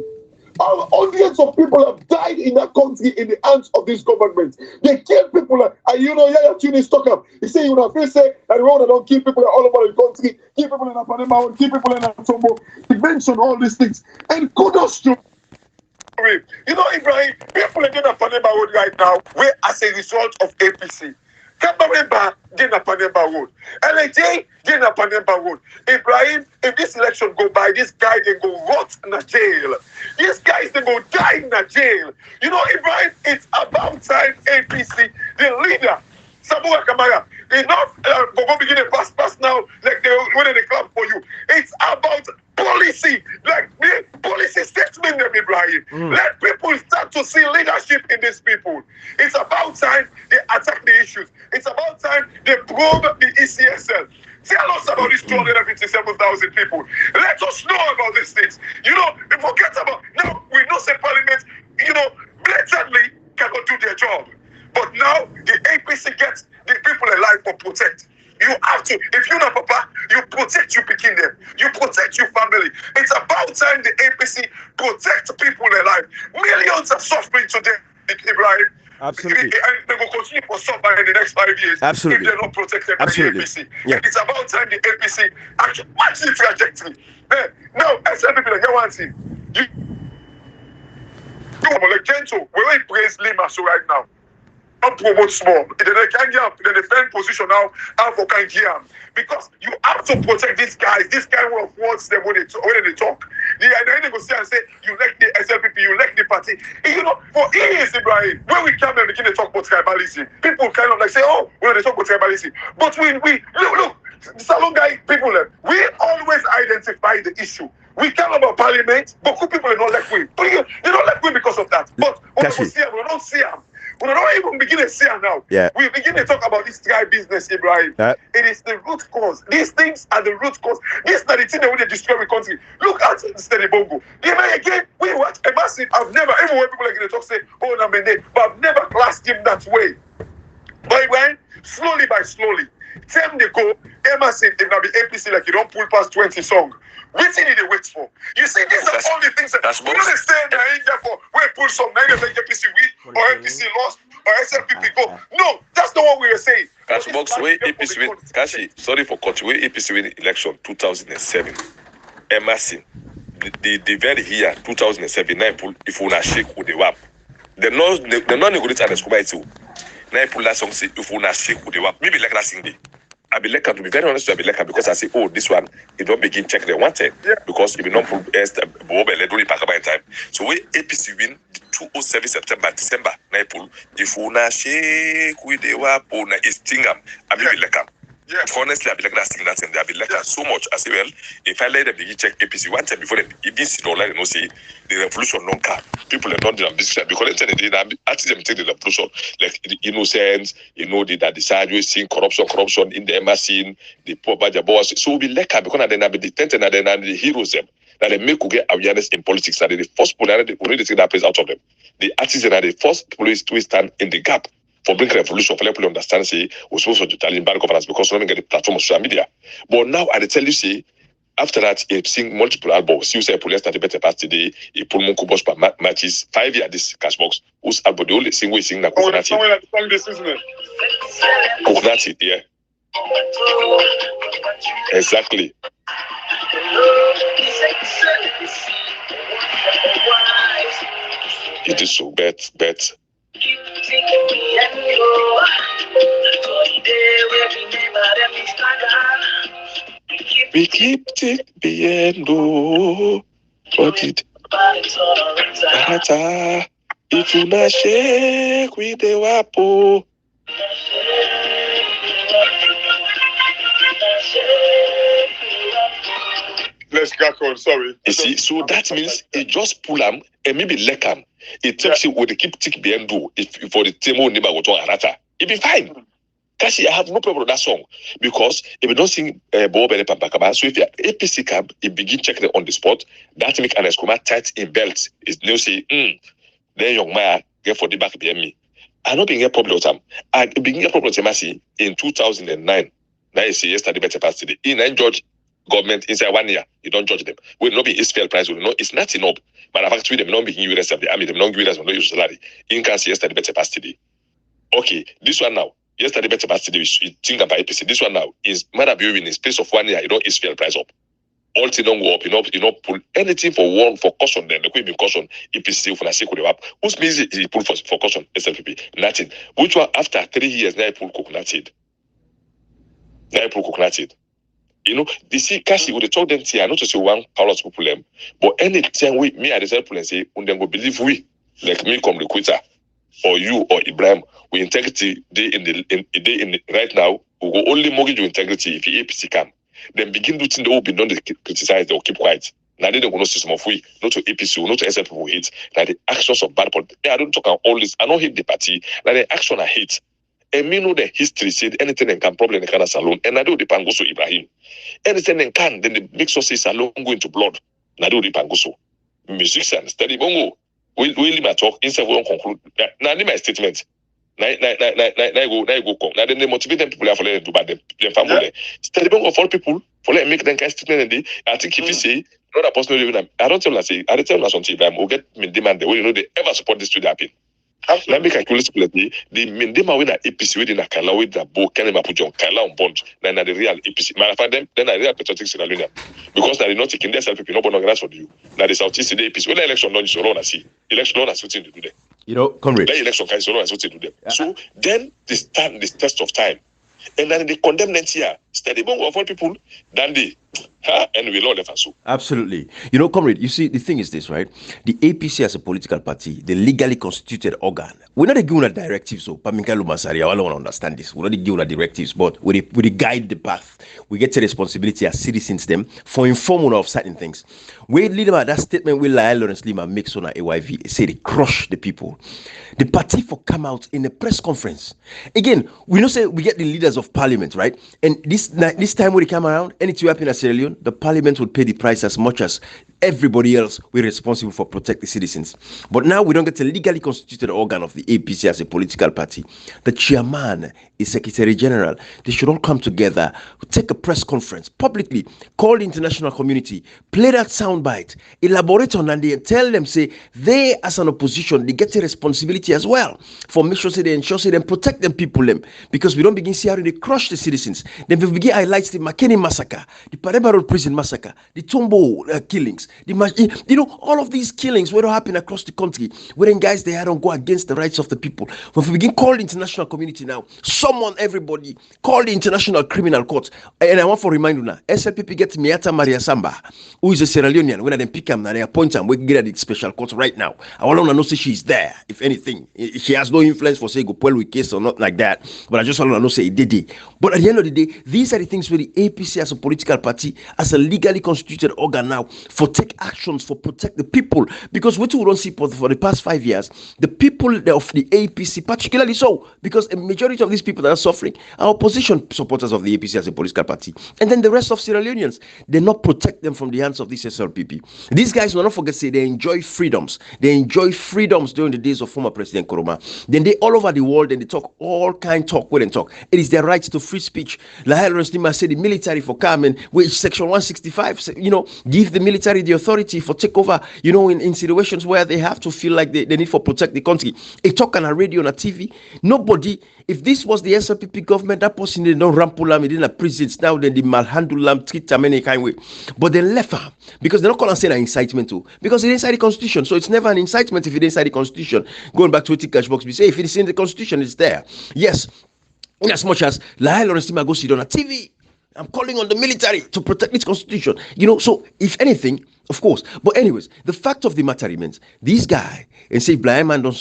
Hundreds of people have died in that country in the hands of this government. They kill people, and you know, Yaya Tunis talk up. He say, you know, if say, and we don't kill people all over the country, kill people in Apanema, kill people in Atombo. He mentioned all these things. And kudos to you know, Ibrahim, people in Apanema right now, where as a result of APC. Kabareba get na Panemba Road. LAJ get na Panemba Road. Ibrahim, if this election go by, this guy they go rot in a jail. These guys they go die in a jail. You know, Ibrahim, it's about time APC, the leader, Samura Kamara, enough go begin a pass now, like they when they clap for you. It's about policy, like the policy statement, them Ibrahim. Let people start to see leadership in these people. It's about time they attack the issues. It's about time they probe the ECSL. Tell us about these 257,000 people. Let us know about these things. You know, forget about now. We know say Parliament, you know, blatantly cannot do their job. But now the APC gets the people alive for protect. You have to, if you're not papa, you protect your picking them. You protect your family. It's about time the APC protect people alive. Millions are suffering today, Ibrahim. Absolutely. And they will continue for suffering in the next 5 years. Absolutely. If they're not protected by the APC. Yeah. It's about time the APC actually watch the trajectory. Now, I tell people, get one thing. You like gentle, we praise Lima so right now. Don't promote small. Then they can get up, then they defend position now, for can get because you have to protect these guys. This kind of words them when they talk. And then they go say and say, you like the SLPP, you like the party. And you know, for years, Ibrahim, when we come and begin to talk about tribalism, people kind of like say, oh, when they talk about tribalism. But we look, Salon guy, people, we always identify the issue. We care about parliament, but good people don't like we. They don't like we because of that. But when we see them, we don't see them. We don't even begin to see them now. Yeah. We begin to talk about this guy business, Ibrahim. It is the root cause. These things are the root cause. This is not the thing that will destroy the country. Look at Steady Bongo. Again, we watch a massive. I've never, even when people like to talk, say, oh, no, but I've never classed him that way. But Ibrahim, slowly by slowly, time they go, Emerson, if not be APC, like you don't pull past 20 songs. What did they wait for? You see, these are all the things that we don't understand that in there for where pull some 9 of APC win or APC lost or SLPP go. No, that's not what we were saying. Cash box where APC win. Kashi, sorry for cut. Where APC win election 2007. Emerson, the very year 2007. Now pull if una shake with the WAP. They're not negotiate and describe it too. Now pull that song say if una shake with the WAP. Maybe like that sing day. I be like to be very honest to be like because I say, oh, this one, you don't begin check the wanted because if you don't put Bob and let pack by time. So we APC win 2007 September, December, Naipul. If una shake with the wap, una is tingam, I be like Yeah. Honestly, I've been like that and they've been like that so much. I say, well, if I let them begin check APC one time before them even sit online, say the revolution don't come. People are not doing business because they did actually them take the revolution like the innocence, that the side we see corruption in the embassy, the poor badger boss. So we'll be like because then I'll be detented and then the heroes them that they make get awareness in politics. That the first people that already take that place out of them. The artists are the first people to stand in the gap for bring revolution for let people understand say we're supposed to totally bad governance because we don't get the platform of social media. But now I tell you say after that he sing multiple albums. See you say police start the better part today, he pull Monku boss per matches 5 years this cash box. Whose album the only sing we sing na coconut. Someone that song this isn't it? Coconut, yeah. Exactly. It is so bet. We keep take beendo, but it matter if you not shake with the wapo. Let's crack on, sorry. You see, so that means it just pull them and maybe let them. It takes you with the keep tick beendo if for the table neighbor go to Arata. It be fine. Kashi, I have no problem with that song because if you don't sing Bob and Pampakaba, so if you APC camp, you begin checking it on the spot, that make an escoma tight in belt is no say, then young man get for the back behind me. I don't begin a problem with them. I begin a problem with them in 2009. Now you see yesterday better past today. In judge government inside 1 year, you don't judge them. We not be Israel price, we know it's not enough. But in fact, we them not be giving you rest of the army, them not give you rest of no use salary. In can see yesterday better past today. Okay, this one now. Yesterday, better past today, you think about APC. This one now is matter of in the space of 1 year, you don't Israel price up. All things don't go up, you know, pull anything for caution, then the quick caution, APC, when I say could up. Who's busy he pull for caution, SLPP? Nothing. Which one after 3 years, now I pull coconut seed. You see, Cassie would talk them here, not to say one power to pull them, but anytime we, me, I decide pull and say, when they go believe we, like me, come the quitter. Or you or Ibrahim, with integrity right now, we will only mortgage with integrity if you APC come. Then begin to think they will be done to criticize, they will keep quiet. Now they don't know system of we, not to APC, not to SLP who hate. Like the actions of bad politics. I don't talk about all this, I don't hate the party, like the action I hate. And me know the history said anything they can problem they can salon. And I do the pangoso Ibrahim. Anything they can, then they make sure say salon go into blood. I do the pangoso. Musicians, steady bongo. We leave my talk instead we don't conclude. Now my statement. Now go come. Now then they motivate them people for them to bad them family. Steady bongo for people for them make them kind statement and I think if you say not a personal even I don't tell them say I don't tell them something we'll get me demand the way they ever support this to happen. Now make a curious play. The main demand with the APC with the Kala with the book can never put on Kala on bond. Then the real APC. Man, I find them then the real patriotic Sierra Leone because they're not taking their self people. Nobody organize for you. Now the Southeast the APC. When the election done, you don't see election done as what to do there. Comrade. The election can so as what to do there. So then they stand this test of time, and then they condemn next year. Steady bongo of all people. Then they. And we all left so. Absolutely. Comrade, you see, the thing is this, right? The APC as a political party, the legally constituted organ, we're not giving a directive, so Paminkalo Masari, I don't want to understand this. We're not giving a directives, but we guide the path. We get a responsibility as citizens them for informing of certain things. We lead about that statement with Lawrence Lima makes on a AYV, say they crush the people. The party for come out in a press conference. Again, we know say we get the leaders of parliament, right? And this time when they come around, anything happen at Sierra Leone, the parliament would pay the price as much as everybody else. We're responsible for protect the citizens. But now we don't get a legally constituted organ of the APC as a political party. The chairman is Secretary General. They should all come together, take a press conference publicly, call the international community, play that soundbite, elaborate on and they tell them, say, they as an opposition, they get a responsibility as well for make sure say they ensure say them protect them people them. Because we don't begin see how they crush the citizens. Then we begin highlight the McKinney massacre, the Parebaro Model Prison Massacre, the Tombo killings, all of these killings where happen across the country, where then guys, they don't go against the rights of the people. When we begin call the international community now, summon everybody, call the International Criminal Court. And I want to remind you now, SLPP gets Miata Maria Samba, who is a Sierra Leonean. When I then pick him and they appoint him, we can get at the special court right now. I want to know say she's there. If anything, she has no influence for say go pull with case or not like that. But I just want to know say it did. But at the end of the day, these are the things where the APC as a political party, as a legally constituted organ now, for take actions for protect the people. Because what we don't see for the past 5 years, the people of the APC, particularly so, because a majority of these people that are suffering are opposition supporters of the APC as a political party. And then the rest of Sierra Leoneans, they not protect them from the hands of this SLPP. These guys will not forget say they enjoy freedoms. They enjoy freedoms during the days of former President Koroma. Then they all over the world and they talk all kind talk when they talk. It is their right to free speech. Lahel Rostima said the military for coming, which Section 165, give the military the authority for takeover, in situations where they have to feel like they need for protect the country. A talk on a radio, on a TV. Nobody, if this was the SLPP government, that person did not rample them in the prisons now, then they malhandle them, treat them any kind of way. But they left her because they're not going to say an incitement too, because it's inside the constitution. So it's never an incitement if it's inside the constitution. Going back to what cash box, we say if it's in the constitution, it's there. Yes, in as much as Lahel Orestima goes sit on a TV, I'm calling on the military to protect its constitution. So if anything, of course. But anyways, the fact of the matter remains, this guy, and say blind man don't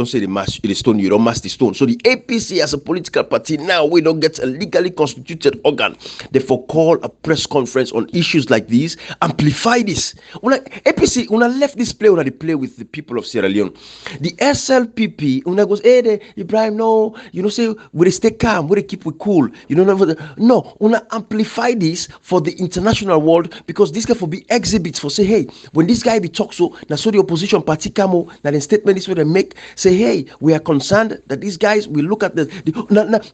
say the stone, you don't mash the stone. So the APC as a political party now, we don't get a legally constituted organ. Therefore, call a press conference on issues like these, amplify this. APC, when I left this play, when I play with the people of Sierra Leone, the SLPP, when I goes, hey, Ibrahim, no, say, we stay calm, we keep we cool. No, when I amplify this for the international world, because this guy for be exhibits for say, hey, when this guy be talk so, now so the opposition party come now the statement is what they make, say, hey, we are concerned that these guys will look at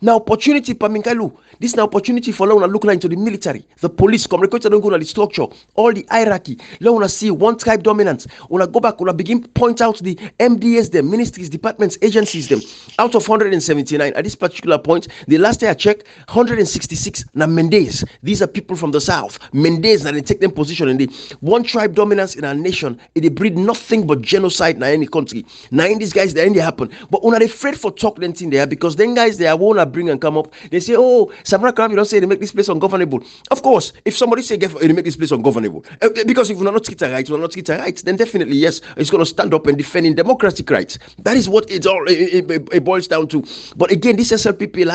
now opportunity Paminkailu. This is an opportunity for Launa look into the military, the police, come record don't go to the structure, all the hierarchy. Launa see one tribe dominance. Una go back, una begin point out the MDS, them ministries, departments, agencies, them out of 179 at this particular point. The last day I checked, 166 na Mendes. These are people from the south. Mendes, and they take them position in the one tribe dominance in our nation. It breed nothing but genocide in any country. Now in these guys, they happen. But when they afraid for talk anything there, because then guys they wanna bring and come up, they say, oh, Samara Kram, you don't say they make this place ungovernable. Of course, if somebody say they make this place ungovernable, because if we're not treated rights, then definitely yes, it's gonna stand up and defending democratic rights. That is what it boils down to. But again, this SLPP,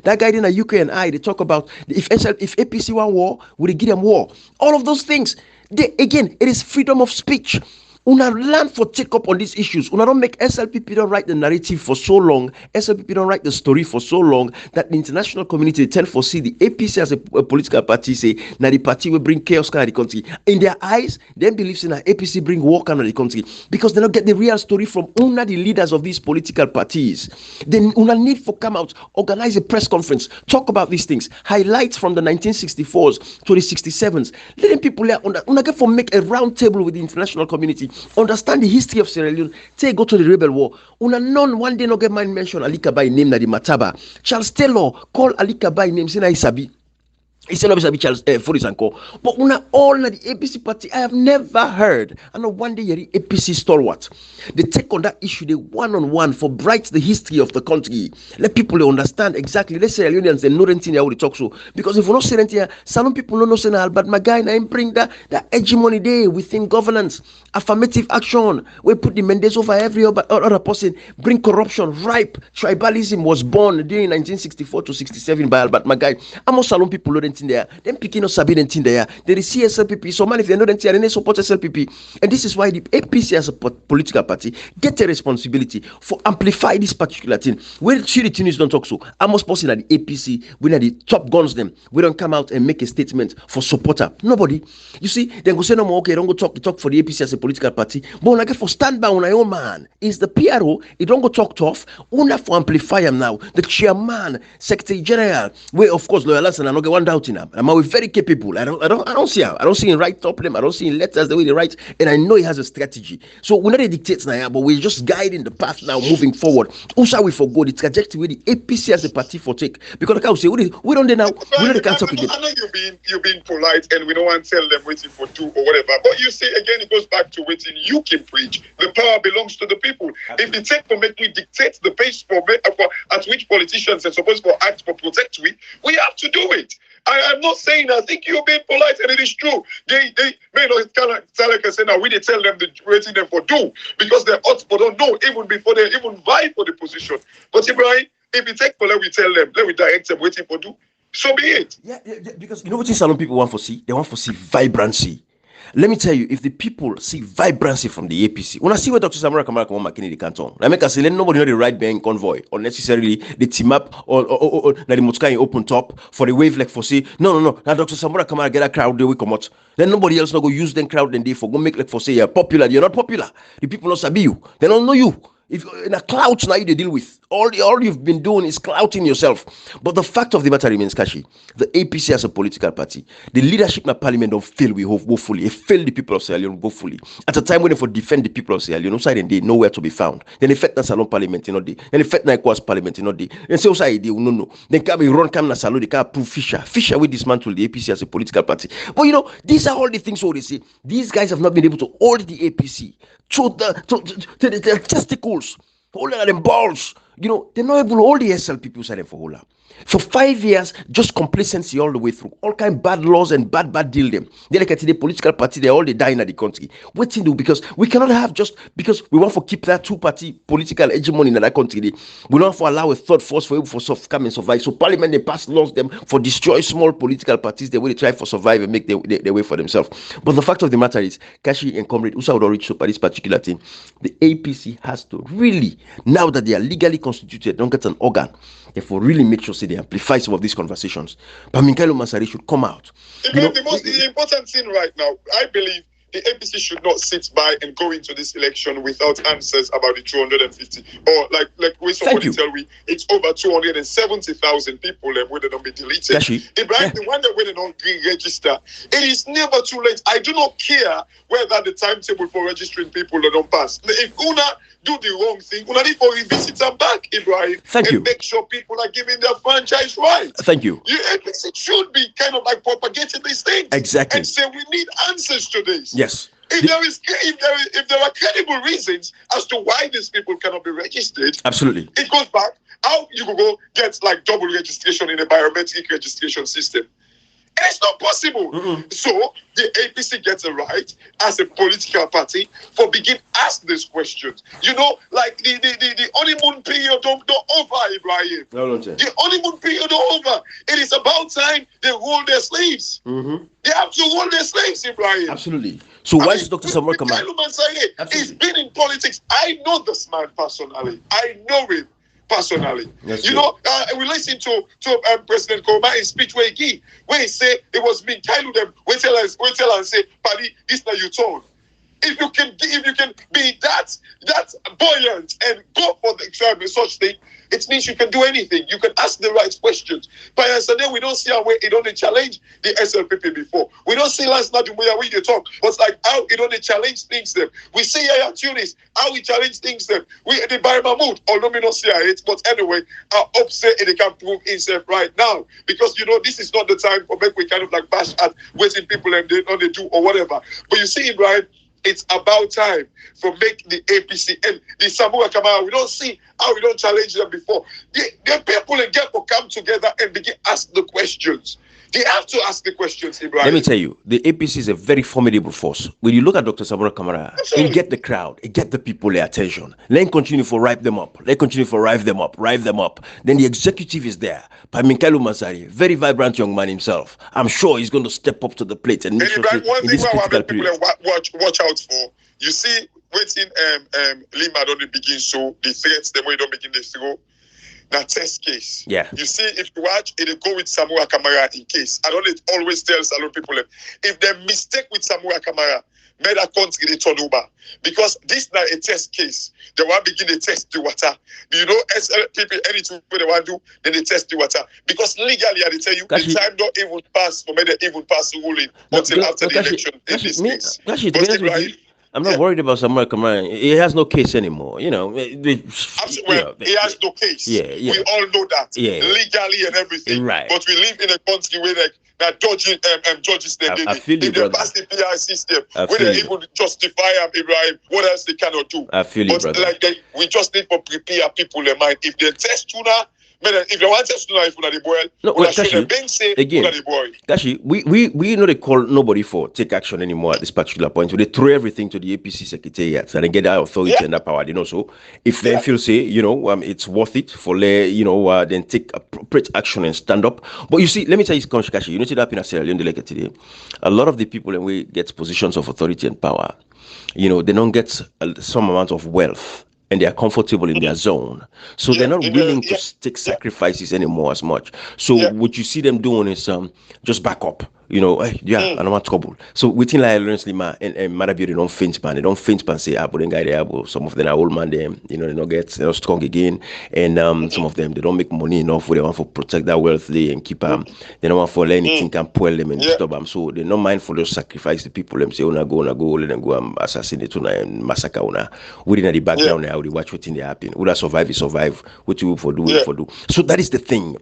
that guy in the UK and I, they talk about if APC want war, would they give them war? All of those things. Again, it is freedom of speech. Una learn for take up on these issues. Una don't make SLPP don't write the narrative for so long. SLPP don't write the story for so long that the international community tend for see the APC as a political party say now the party will bring chaos kind of the country. In their eyes, they believe in that APC bring war kind of the country because they don't get the real story from una the leaders of these political parties. Then una need for come out, organize a press conference, talk about these things, highlights from the 1964s to the 67s. Letting people there una get for make a round table with the international community. Understand the history of Sierra Leone. Say go to the rebel war. Una none one day no get mind mention Ali Kabai name na the Mataba. Charles Taylor call Ali Kabai name say na Isabi. It's not Charles Forrest and Co. But una all na the APC party, I have never heard. I know one day you're the APC stalwart. They take on that issue, they one-on-one for bright the history of the country. Let people understand exactly. Let's say Leoneans they know anything how they talk so. Because if we not say anything, some people don't know say Albert Magai na bring that hegemony there within governance, affirmative action. We put the Mendes over every other person, bring corruption, ripe tribalism was born during 1964 to 67 by Albert Magai. Almost Salon people know there. Them picking up Sabine in there. They see SLPP. So man, if they know that they support SLPP. And this is why the APC as a political party get a responsibility for amplify this particular thing. When the Tunis don't talk so, I must post at the APC, we are the top guns them. We don't come out and make a statement for supporter. Nobody. You see, then go say no more, okay, don't go talk for the APC as a political party. But when I get for stand by on my own man, is the PRO, it don't go talk tough, only for amplify him now. The chairman, secretary general, where of course loyalists and I don't get one doubt supporting him. I'm very capable. I don't see him. I don't see him write up them. I don't see him letters the way they write, and I know he has a strategy. So we're not a dictator now, but we're just guiding the path now, moving forward. Who shall we forgo the trajectory where the APC as a party for take? Because I can say we don't they now. We know they can't talk again. I know you're being polite, and we don't want to tell them waiting for two or whatever. But you see, again, it goes back to waiting. You can preach. The power belongs to the people. Absolutely. If it take for make we dictate the pace for at which politicians are supposed to act for protect we have to do it. I'm not saying I think you're being polite, and it is true. They it's kind of like I said now. We did tell them the waiting them for do because they're ought but don't know even before they even vie for the position. But Ibrahim, if we take for let we tell them, let we direct them waiting for do. So be it. Yeah, because you know what Salon people want to see? They want to see vibrancy. Let me tell you, if the people see vibrancy from the APC, when I see what Dr. Samora Kamara come on the canton, I make us say let nobody know the right behind convoy or necessarily the team up or the Motskai open top for the wave like for say no. Now Dr. Samora Kamara get a crowd they will come out. Then nobody else not go use them crowd then they for go make like for say you're popular. You're not popular. The people not sabi you. They don't know you. If in a clout now you deal with all you've been doing is clouting yourself. But the fact of the matter remains, Kashi, the APC as a political party, the leadership in the parliament don't fail. We hope woefully. It failed the people of Sierra Leone woefully. At a time when they for defend the people of Sierra Leone, outside and they nowhere to be found. Then they fed na salon parliament, you know they. Then they fed na Ecowas parliament, you know they. Then say outside they no. Then can be run come na salon. They can approve Fisher will dismantle the APC as a political party. But you know these are all the things what they say. These guys have not been able to hold the APC to the testicles. Hold on them balls. You know, they're not able to hold the SL people side for Hola. For 5 years, just complacency all the way through. All kind of bad laws and bad deal them. They like at the political party, they all they dying at the country. What to do? Because we cannot have just because we want to keep that two-party political hegemony in that country. We don't have to allow a third force for come and survive. So parliament they pass laws them for destroy small political parties. They will try for survive and make their way for themselves. But the fact of the matter is, Kashi and Comrade Usa would reach for this particular thing. The APC has to really, now that they are legally constituted, don't get an organ. Therefore, really make sure they amplify some of these conversations. But Minkailo Masari should come out. The important thing right now, I believe the APC should not sit by and go into this election without answers about the 250 or like we somebody tell me it's over 270,000 people and whether they'll be deleted. Ibrahim, the one that when they don't register, it is never too late. I do not care whether the timetable for registering people don't pass. If Una do the wrong thing, Una need to revisit them back, Ibrahim, and make sure people are giving their franchise rights. Thank you. The APC should be kind of like propagating these things. Exactly. And say we need answers to this. Yes. If there are credible reasons as to why these people cannot be registered, absolutely, it goes back how you go get like double registration in a biometric registration system. And it's not possible. So the APC gets a right as a political party for begin ask these questions. You know, like the honeymoon period don't over, Ibrahim. The honeymoon period don't over. It is about time they roll their sleeves. They have to roll their sleeves, Ibrahim. Absolutely. So why is Dr. Samora Kamara? He's been in politics. I know this man personally. I know him personally. You know, we listened to President Koma's speech where he said it was me. Kailu them wait till and say, "Paddy, this now you turn." If you can be that buoyant and go for the such thing, it means you can do anything. You can ask the right questions. But yesterday we don't see how it only challenge the SLPP before. We don't see last night where we talk. But like how it only challenge things them. We see Yaya Tunis, how we challenge things them. We the Barry Mahmoud, although we don't see it, but anyway, our upset it can prove itself right now. Because you know this is not the time for make we kind of like bash at waiting people and they don't do or whatever. But you see, Ibrahim, it's about time for make the APC and the Samora Kamara. We don't see how we don't challenge them before. The people and get to come together and begin ask the questions. They have to ask the questions, Ibrahim. Let me tell you, the APC is a very formidable force. When you look at Dr. Samora Kamara, it get the crowd, it get the people their attention. Let him continue to rive them up. Rive them up. Then the executive is there. By Minkailo Masari, very vibrant young man himself. I'm sure he's going to step up to the plate and make sure one in thing this people period. watch out for. You see, waiting Lima don't begin so the threats them way don't begin they throw. Now test case. Yeah. You see, if you watch, it'll go with Samora Kamara in case. I don't always tell salon people if they mistake with Samora Kamara, made a country they turn over. Because this now a test case. They want to begin to test the water. You know, as people anything they want to do, then they test the water. Because legally, I tell you, the time not even pass for me they even pass the ruling until after the election in this case. I'm not worried about Samuel Kamara. He has no case anymore. You know, he has no case. We all know that. Legally and everything. Right. But we live in a country where that judges them. I feel you, brother. They pass the PI system where they even justify Ibrahim. What else they cannot do? I feel you, brother. We just need to prepare people in mind. If they test tuna, if you want to test tuna, if you the boy, Kashi, we know they call nobody for take action anymore at this particular point. So they throw everything to the APC secretariat and they get that authority and that power. You know, so if they feel say it's worth it for then take appropriate action and stand up. But you see, let me tell you, Kashi, you know what happened at Sierra Leone today. A lot of the people when we get positions of authority and power, they don't get some amount of wealth. And they are comfortable in their zone. So they're not willing to take sacrifices anymore as much. So what you see them doing is just back up. I don't want trouble. So within like Lima and Marabi, they don't faint pan. They don't faint pan say, but then guy there, some of them are old man, they're not strong again. And some of them, they don't make money enough where they want to protect that wealth and keep them. They don't want to let anything can pull them and stop them. So they're not mindful to sacrifice the people. Them say, let them go assassinate and massacre. Within the background, how they watch what's in the happen. Would I survive? What you for do, for do. So that is the thing,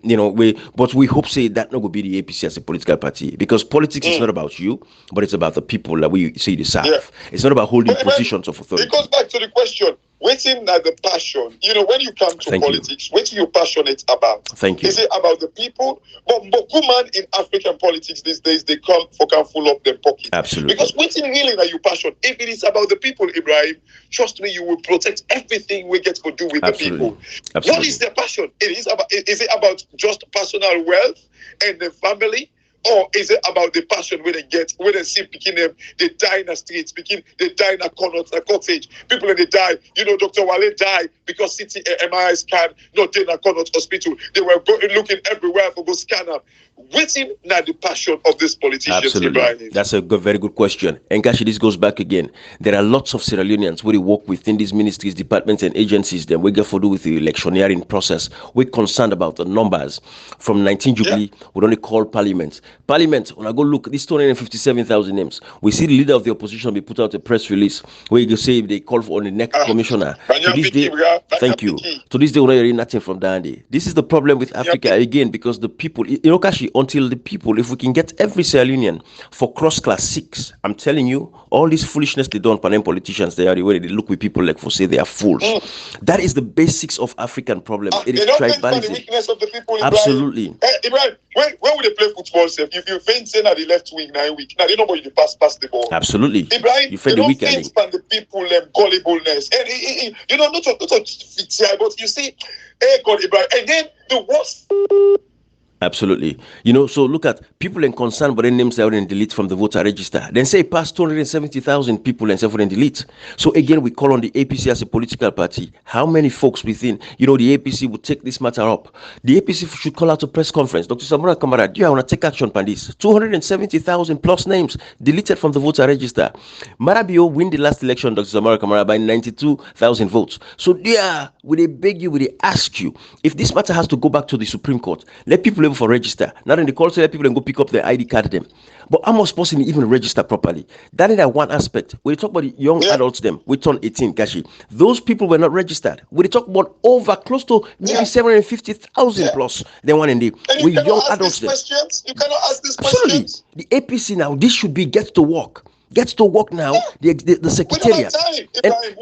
but we hope say that not going to be the APC as a political party because politics is not about you, but it's about the people that we see the serve. It's not about holding positions of authority. It goes back to the question. Waiting at the passion, when you come to politics, what are you passionate about? Thank you. Is it about the people? But women in African politics these days, they come full of their pocket. Absolutely. Because waiting really are you passionate? If it is about the people, Ibrahim, trust me, you will protect everything we get to do with the people. Absolutely. What is their passion? Is it about just personal wealth and the family? Or is it about the passion where they see picking them, they die in the streets, they die in a cottage. People they die. Dr. Wale died because City MRI scan not in a Connaught hospital. They were looking everywhere for go scan up. Waiting now the passion of this politicians. Absolutely. That's a very good question. And Gashi, this goes back again. There are lots of Sierra Leoneans where they work within these ministries, departments, and agencies. Then we get to do with the electioneering process. We're concerned about the numbers. From 19 Jubilee, we only call Parliament. Parliament, when I go look, this 257,000 names. We see the leader of the opposition be put out a press release where you say they call for the next commissioner. To this day, thank you. To this day, we're not hearing nothing from Dandy. This is the problem with Africa again because the people, Kashi, until the people, if we can get every Sierra Leonean for cross-class 6, I'm telling you, all this foolishness they don't, Panem politicians, they are the way they look with people like for say they are fools. That is the basics of African problem. It is tribalism. The weakness of the people. Absolutely. Ibrahim, when would they play football? If you faint saying at the left wing 9 week, now they know you pass the ball. Absolutely. Ibrahim, you faint the weekend. The people gullibleness, and not fit here, but you see, God, Ibrahim, and then the worst. Absolutely. So look at people in concern, but their names are in delete from the voter register. Then say past 270,000 people and say for delete. So again, we call on the APC as a political party. How many folks within, the APC would take this matter up? The APC should call out a press conference. Dr. Samora Kamara, do you want to take action on this? 270,000 plus names deleted from the voter register. Marabio win the last election, Dr. Samora Kamara, by 92,000 votes. So would they beg you, would they ask you, if this matter has to go back to the Supreme Court, let people for register. Now then they call to let people and go pick up their ID card them. But how much person even register properly? That is that one aspect. When you talk about the young adults them, we turn 18, Kashi. Those people were not registered. When you talk about over close to maybe 750,000 plus, then one in the we young adults them. You cannot ask these questions. The APC now, this should be gets to work. Gets to work now, the secretariat.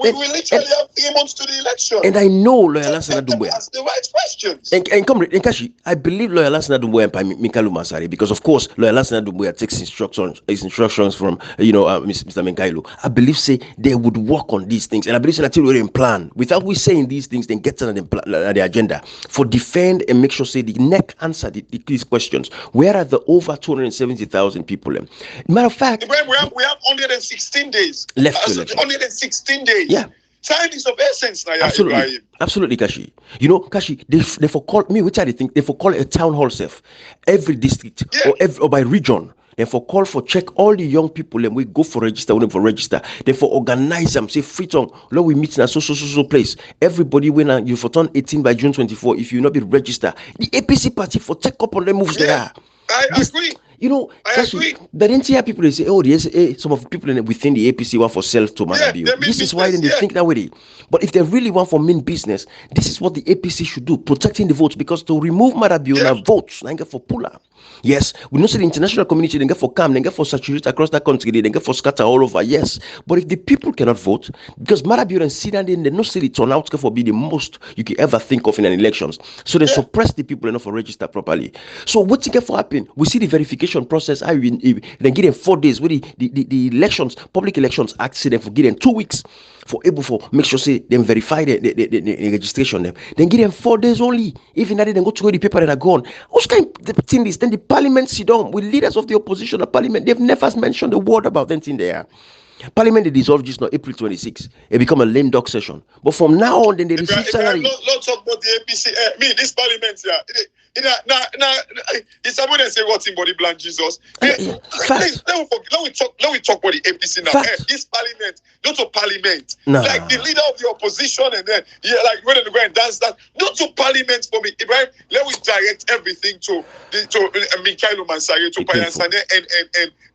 We literally have 3 months to the election. And I know Lawyer Lansana Doumbouya. Ask the right questions. And come, Kashi, I believe Lawyer Lansana Doumbouya and Mikalu Masari, because of course Lawyer Lansana Doumbouya takes instructions from Mr. Minkailu. I believe say they would work on these things, and I believe that we're in plan. Without we saying these things, then get on the agenda for defend and make sure say the neck answer these questions. Where are the over 270,000 people? Matter of fact, we have 116 days left. 116 days. Yeah. Time is of essence now. Absolutely. Ibrahim. Absolutely, Kashi. Kashi, they for call me, which I think they for call a town hall self every district or by region. Therefore, call for check all the young people and we go for register, we for register. Therefore, organize them, say free tongue. Lord, we meet in a so place. Everybody when you for turn 18 by June 24, if you not be registered, the APC party for check up on them moves there. I agree. You know, I agree. the entire people they say, oh, yes, some of the people within the APC want for self to Manabio. This is why they think that way. But if they really want for main business, this is what the APC should do, protecting the votes, because to remove Manabio and votes, and get for puller. Yes, we know the international community, they get for calm, they get for saturate across that country, they get for scatter all over. Yes, but if the people cannot vote, because Manabio and Sidan, they no say the turnout for be the most you can ever think of in an elections. So they suppress the people enough for register properly. So what's going to happen? We see the verification process. I then give them 4 days. With the elections, public elections act, say them for give them 2 weeks for able for make sure say them verify the registration them. Then give them 4 days only. Even that they go to the paper that are gone. Who's kind of thing this? Then the parliament sit down with leaders of the opposition. The parliament they've never mentioned a word about them thing there. Parliament they dissolved just now April 26. It become a lame dog session. But from now on, then they receive salary. Let's talk about the APC. This parliament, it's someone that say what's in body bland Jesus. Let me talk about the APC now. This parliament, not to parliament. Like the leader of the opposition, and then when they go and dance that, not to parliament for me. Ibrahim, let me direct everything to Mikhailo Mansari, to Payansane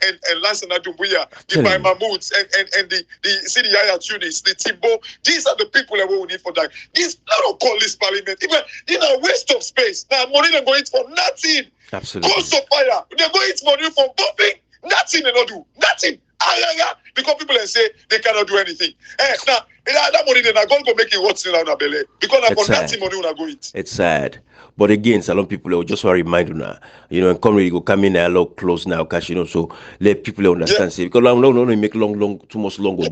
and Lansana Dumbuya, the Bai Mahmouds and the Sidi Yaya Tunis, the Timbo. These are the people that we need for that. This I don't call this parliament. Even a waste of space. Now money they're going for nothing. Absolutely. Cost of fire. They're going for money for bombing. Nothing they don't do. Nothing. Because people say they cannot do anything. Now that money they're not going to make it what's in our belly. Because I got nothing money when I go eat. It's sad. But again, Salon people, I just want to remind you now, and come really go come in a lot close now, cash, so let people understand. Say, because no, make long, too much long. No,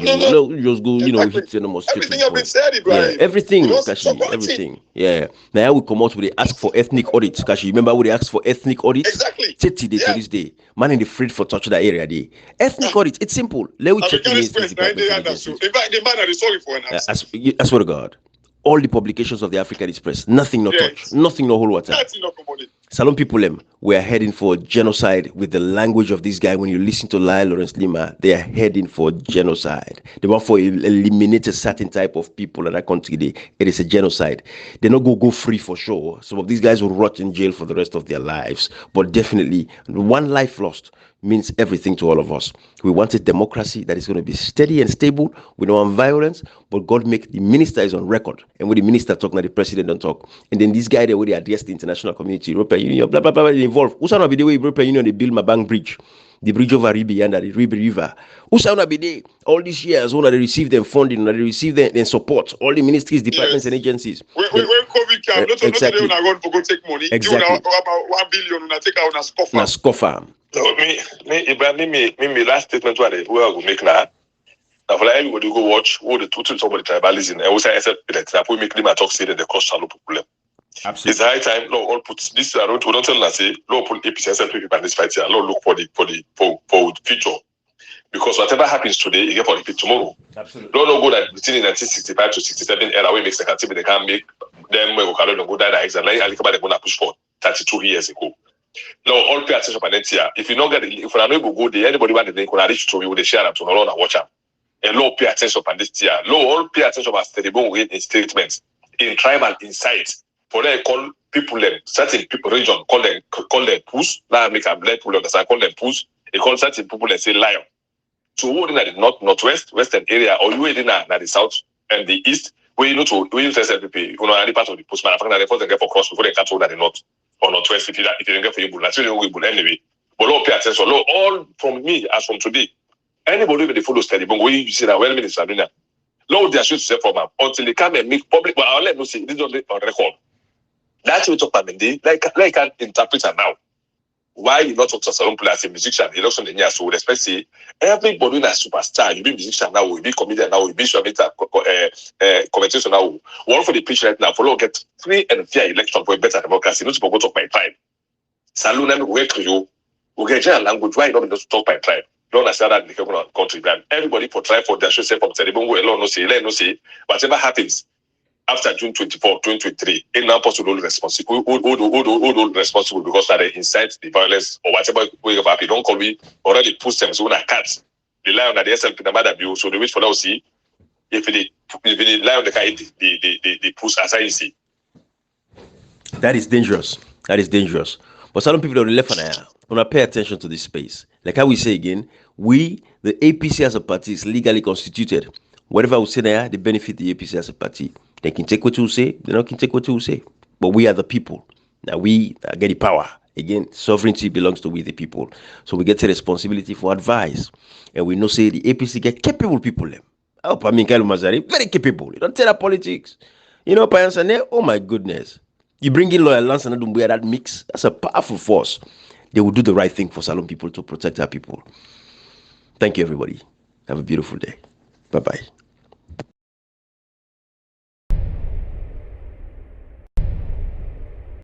just go, hit the most. Everything have been said, Ibrahim. Everything, Kashi, everything. Yeah. Now we come out with they ask for ethnic audit, Kashi. Remember when they asked for ethnic audit? Exactly. To this day. Man in the afraid for touch that area day. Ethnic audit, it's simple. Let we check in fact, the man are sorry for an I swear to God. All the publications of the African Express, nothing no touch, nothing no whole water. Salon people, we are heading for genocide with the language of this guy. When you listen to Lai Lawrence Lima, they are heading for genocide. They want for eliminate a certain type of people in that country. It is a genocide. They not go free for sure. Some of these guys will rot in jail for the rest of their lives. But definitely, one life lost means everything to all of us. We want a democracy that is going to be steady and stable. We don't want violence, but God make the minister is on record. And when the minister talk, now the president don't talk. And then this guy, they would address the international community, European Union, blah, blah, blah, they involve. Who's not be the way European Union, they build my bank bridge, the bridge over Ribi and the Ribi River. Who's not be there? All these years, when they receive them funding, they receive them support, all the ministries, departments, and agencies. When COVID came, not exactly. Not run for go take money. Exactly. About 1 billion, and take out a scoffer. So me last statement where we will make now. Now for like everybody go watch all the two somebody tribalism and we say except that we make them talk say that the cost shall problem. Absolutely. It's high time. No, all put this around. We don't tell us say no put APC people in this fight here. No look for the future. Because whatever happens today, you get for repeat tomorrow. Absolutely. Don't go that between 1965 to 67 era we make the activity they can make them go down the exam. Like I think about push for 32 years ago. No, all pay attention for next year. If you don't get it, if we're not able to go there, anybody want to think when I reach to you, they share them to no and watch them. And low pay attention for this year. Low all pay attention for terrible in statements in tribal insight. For them call people them certain people region call them puss. Now make a black people understand call them puss. They call certain people and say lion. So who in the northwest, western area, or you in the south and the east, where you know to where you test people, any part of the postman, I think they first get for cross before they catch all that the north. Or northwest, if you didn't get for you, that's really we anyway. But Lord, pay attention. Lord, all from me as from today, anybody with the follow study, but when you see that well minister doing that, Lord, they are sure to say for them until they come and make public. But I'll let you see this on record. That's what we talk about Monday. Like I can interpret it now. Why you not talk to Salon Play as a musician? Election in year, so respect say everybody is a superstar. You be musician now, you be comedian now, you be commentator now. One for the pitch right now, for Lord get free and fair election for a better democracy. Not to go talk by tribe. Salon and work to you. We get general language. Why not just talk by tribe? Don't understand that in the country. Everybody for try for their show say from Teribongo alone no say, let no say. Whatever happens, after June 24, 2023, it's now possible responsible, all responsible because they incite the violence or whatever way of happy. Don't call me already push them so when I cut. The lie on the SLP the matter bill, so they wait for now see if they lie on the car, they push as I see. That is dangerous. That is dangerous. But some people on the left and want to pay attention to this space. Like how we say again, we, the APC as a party, is legally constituted. Whatever we say there, they benefit the APC as a party. They can take what you say, they don't can take what you say. But we are the people. Now we get the power. Again, sovereignty belongs to we the people. So we get the responsibility for advice. And we know say the APC get capable people. Oh, Paminkalo Mazari, very capable. You don't tell that politics. You know, Payansane, oh my goodness. You bring in Loyal Lance and Dumbuya, that mix, that's a powerful force. They will do the right thing for Salon people to protect our people. Thank you, everybody. Have a beautiful day. Bye-bye.